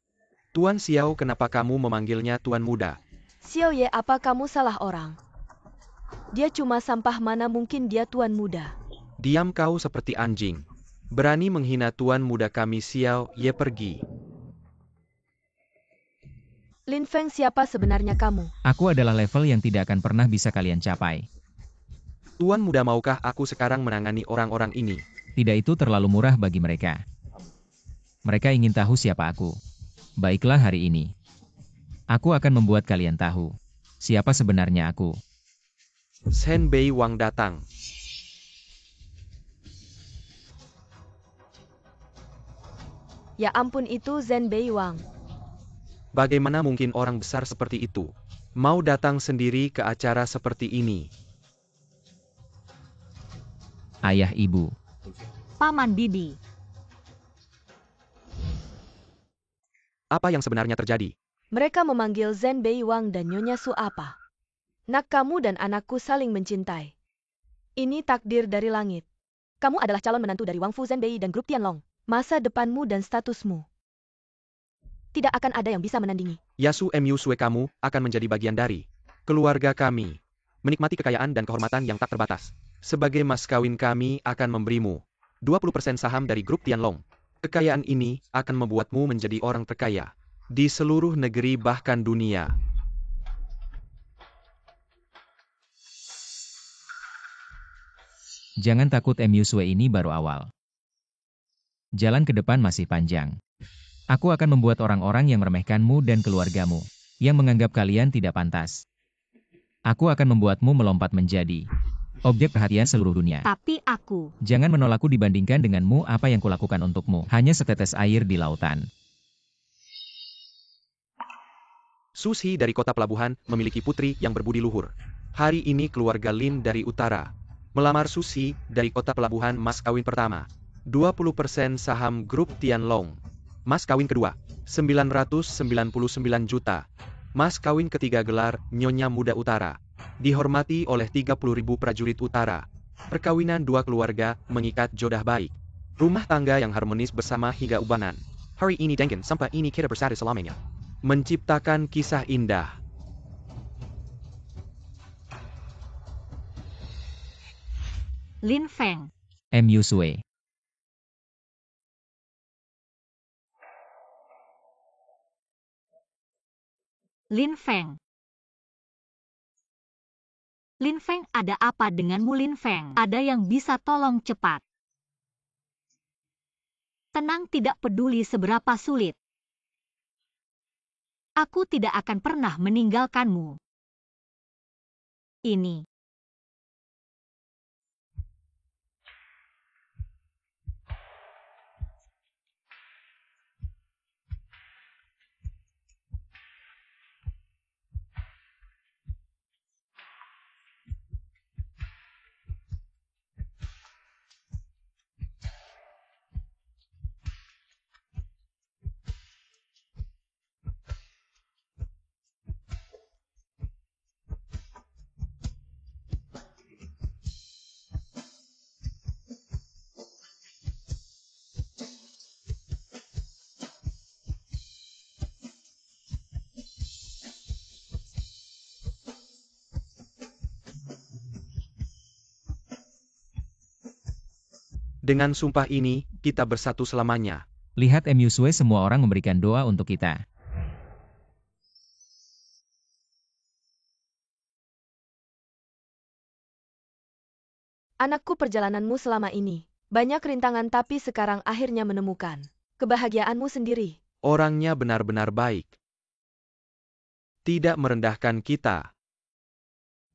Tuan Xiao, kenapa kamu memanggilnya tuan muda? Xiao Ye, apa kamu salah orang? Dia cuma sampah, mana mungkin dia tuan muda. Diam kau seperti anjing. Berani menghina tuan muda kami. Xiao Ye, pergi. Lin Feng, siapa sebenarnya kamu? Aku adalah level yang tidak akan pernah bisa kalian capai. Tuan muda, maukah aku sekarang menangani orang-orang ini? Tidak, itu terlalu murah bagi mereka. Mereka ingin tahu siapa aku. Baiklah, hari ini aku akan membuat kalian tahu siapa sebenarnya aku. Shen Bei Wang datang. Ya ampun, itu Zhen Bei Wang. Bagaimana mungkin orang besar seperti itu mau datang sendiri ke acara seperti ini? Ayah, ibu. Paman bibi. Apa yang sebenarnya terjadi? Mereka memanggil Zhen Bei Wang dan Nyonya Su apa? Nak, kamu dan anakku saling mencintai. Ini takdir dari langit. Kamu adalah calon menantu dari Wang Fu Zhenbei dan grup Tianlong. Masa depanmu dan statusmu tidak akan ada yang bisa menandingi. Yasu Yusue, kamu akan menjadi bagian dari Keluarga kami menikmati kekayaan dan kehormatan yang tak terbatas. Sebagai mas kawin kami akan memberimu 20% saham dari grup Tianlong. Kekayaan ini akan membuatmu menjadi orang terkaya di seluruh negeri bahkan dunia. Jangan takut, Musue, ini baru awal. Jalan ke depan masih panjang. Aku akan membuat orang-orang yang meremehkanmu dan keluargamu, yang menganggap kalian tidak pantas. Aku akan membuatmu melompat menjadi objek perhatian seluruh dunia. Tapi aku... Jangan menolakku dibandingkan denganmu. Apa yang kulakukan untukmu hanya setetes air di lautan. Susi dari kota pelabuhan memiliki putri yang berbudi luhur. Hari ini keluarga Lin dari utara melamar Susi dari kota pelabuhan mas kawin pertama. 20% saham grup Tianlong. Mas kawin kedua, 999 juta. Mas kawin ketiga gelar Nyonya Muda Utara. Dihormati oleh 30.000 prajurit utara. Perkawinan dua keluarga mengikat jodoh baik. Rumah tangga yang harmonis bersama hingga ubanan. Hari ini Dengen sampai ini kita bersatu selamanya. Menciptakan kisah indah. Lin Feng. Musue. Lin Feng. Lin Feng, ada apa denganmu, Lin Feng? Ada yang bisa tolong cepat? Tenang, tidak peduli seberapa sulit. Aku tidak akan pernah meninggalkanmu. Ini. Dengan sumpah ini, kita bersatu selamanya. Lihat, Musue, semua orang memberikan doa untuk kita. Anakku, perjalananmu selama ini banyak rintangan, tapi sekarang akhirnya menemukan kebahagiaanmu sendiri. Orangnya benar-benar baik. Tidak merendahkan kita.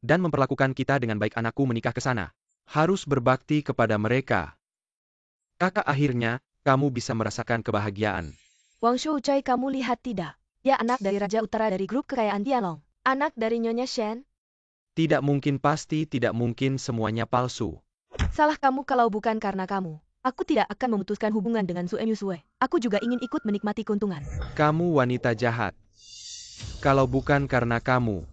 Dan memperlakukan kita dengan baik. Anakku menikah ke sana. Harus berbakti kepada mereka. Kakak, akhirnya, kamu bisa merasakan kebahagiaan. Wang Shoucai, kamu lihat tidak? Ya, anak dari Raja Utara dari grup kekayaan Tianlong. Anak dari Nyonya Shen. Tidak mungkin, pasti tidak mungkin, semuanya palsu. Salah kamu. Kalau bukan karena kamu, aku tidak akan memutuskan hubungan dengan Su Musue. Aku juga ingin ikut menikmati keuntungan. Kamu wanita jahat. Kalau bukan karena kamu,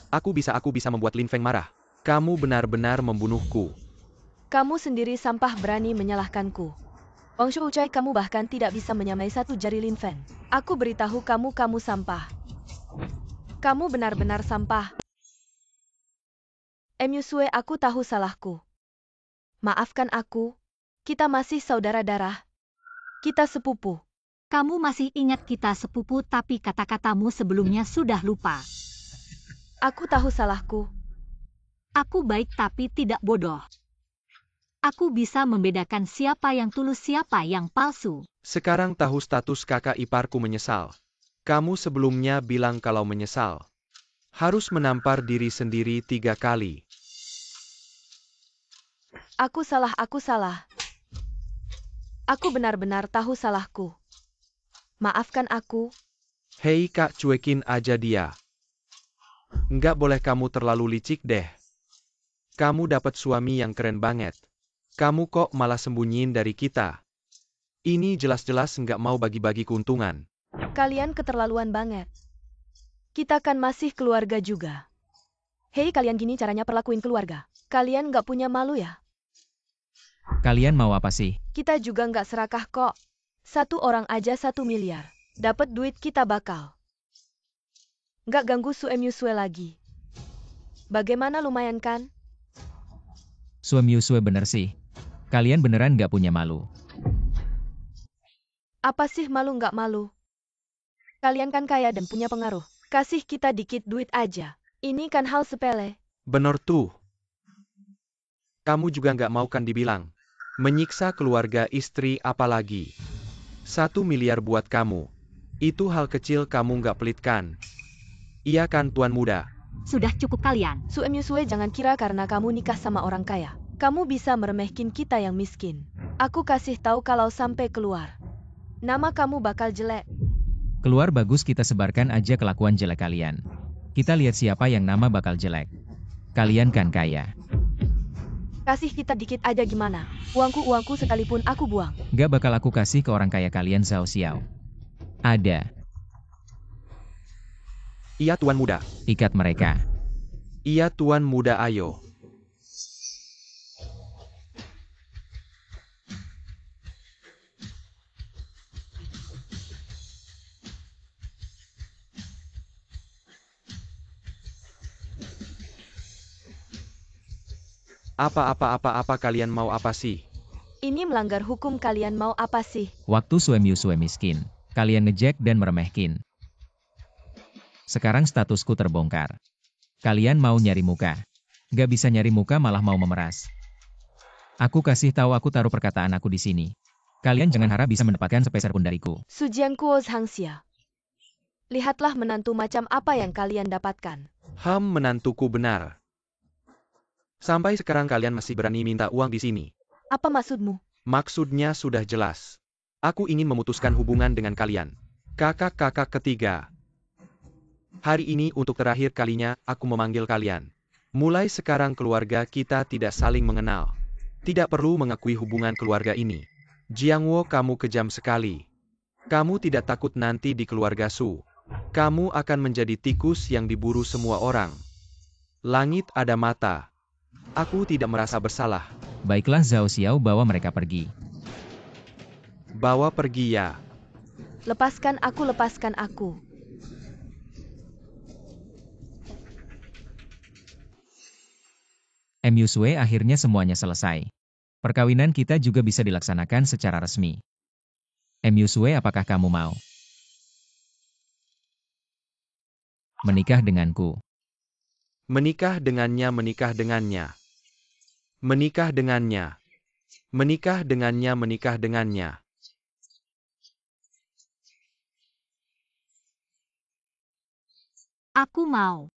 aku bisa membuat Lin Feng marah. Kamu benar-benar membunuhku. Kamu sendiri sampah, berani menyalahkanku. Wang Shoucai, kamu bahkan tidak bisa menyamai satu jari Lin Feng. Aku beritahu kamu, kamu sampah. Kamu benar-benar sampah. Musue, aku tahu salahku. Maafkan aku. Kita masih saudara darah. Kita sepupu. Kamu masih ingat kita sepupu, tapi kata-katamu sebelumnya sudah lupa. Aku tahu salahku. Aku baik tapi tidak bodoh. Aku bisa membedakan siapa yang tulus, siapa yang palsu. Sekarang tahu status kakak iparku menyesal. Kamu sebelumnya bilang kalau menyesal harus menampar diri sendiri 3 kali. Aku salah, aku salah. Aku benar-benar tahu salahku. Maafkan aku. Hei kak, cuekin aja dia. Nggak boleh, kamu terlalu licik deh. Kamu dapat suami yang keren banget. Kamu kok malah sembunyiin dari kita? Ini jelas-jelas nggak mau bagi-bagi keuntungan. Kalian keterlaluan banget. Kita kan masih keluarga juga. Hei, kalian gini caranya perlakuin keluarga. Kalian nggak punya malu ya? Kalian mau apa sih? Kita juga nggak serakah kok. Satu orang aja 1 miliar. Dapat duit kita bakal Nggak ganggu Suem Yusue lagi. Bagaimana, lumayan kan? Suem Yusue bener sih. Kalian beneran nggak punya malu. Apa sih malu nggak malu? Kalian kan kaya dan punya pengaruh. Kasih kita dikit duit aja. Ini kan hal sepele. Bener tuh. Kamu juga nggak mau kan dibilang. Menyiksa keluarga istri apalagi. 1 miliar buat kamu. Itu hal kecil kamu nggak pelit kan? Iya kan tuan muda? Sudah cukup kalian. Suem Yusue, jangan kira karena kamu nikah sama orang kaya, kamu bisa meremehkin kita yang miskin. Aku kasih tahu kalau sampai keluar, nama kamu bakal jelek. Keluar bagus, kita sebarkan aja kelakuan jelek kalian. Kita lihat siapa yang nama bakal jelek. Kalian kan kaya. Kasih kita dikit aja gimana? Uangku sekalipun aku buang. Gak bakal aku kasih ke orang kaya kalian, Zhao Xiao. Ada. Iya tuan muda. Ikat mereka. Iya tuan muda, ayo. Apa kalian mau apa sih? Ini melanggar hukum, kalian mau apa sih? Waktu Suem Yusue miskin, kalian ngejek dan meremehkin. Sekarang statusku terbongkar. Kalian mau nyari muka. Gak bisa nyari muka, malah mau memeras. Aku kasih tahu, aku taruh perkataan aku di sini. Kalian jangan harap bisa mendapatkan sepeser pun dariku. Sujian Kuo Hangxia. Lihatlah menantu macam apa yang kalian dapatkan. Menantuku benar. Sampai sekarang kalian masih berani minta uang di sini. Apa maksudmu? Maksudnya sudah jelas. Aku ingin memutuskan hubungan dengan kalian. Kakak-kakak ketiga. Hari ini untuk terakhir kalinya aku memanggil kalian. Mulai sekarang keluarga kita tidak saling mengenal. Tidak perlu mengakui hubungan keluarga ini. Jiangwo, kamu kejam sekali. Kamu tidak takut nanti di keluarga Su. Kamu akan menjadi tikus yang diburu semua orang. Langit ada mata. Aku tidak merasa bersalah. Baiklah Zhao Xiao, bawa mereka pergi. Bawa pergi ya. Lepaskan aku. M. Yusue, akhirnya semuanya selesai. Perkawinan kita juga bisa dilaksanakan secara resmi. M. Yusue, apakah kamu mau menikah denganku? Menikah dengannya, menikah dengannya. Menikah dengannya. Menikah dengannya, menikah dengannya. Aku mau.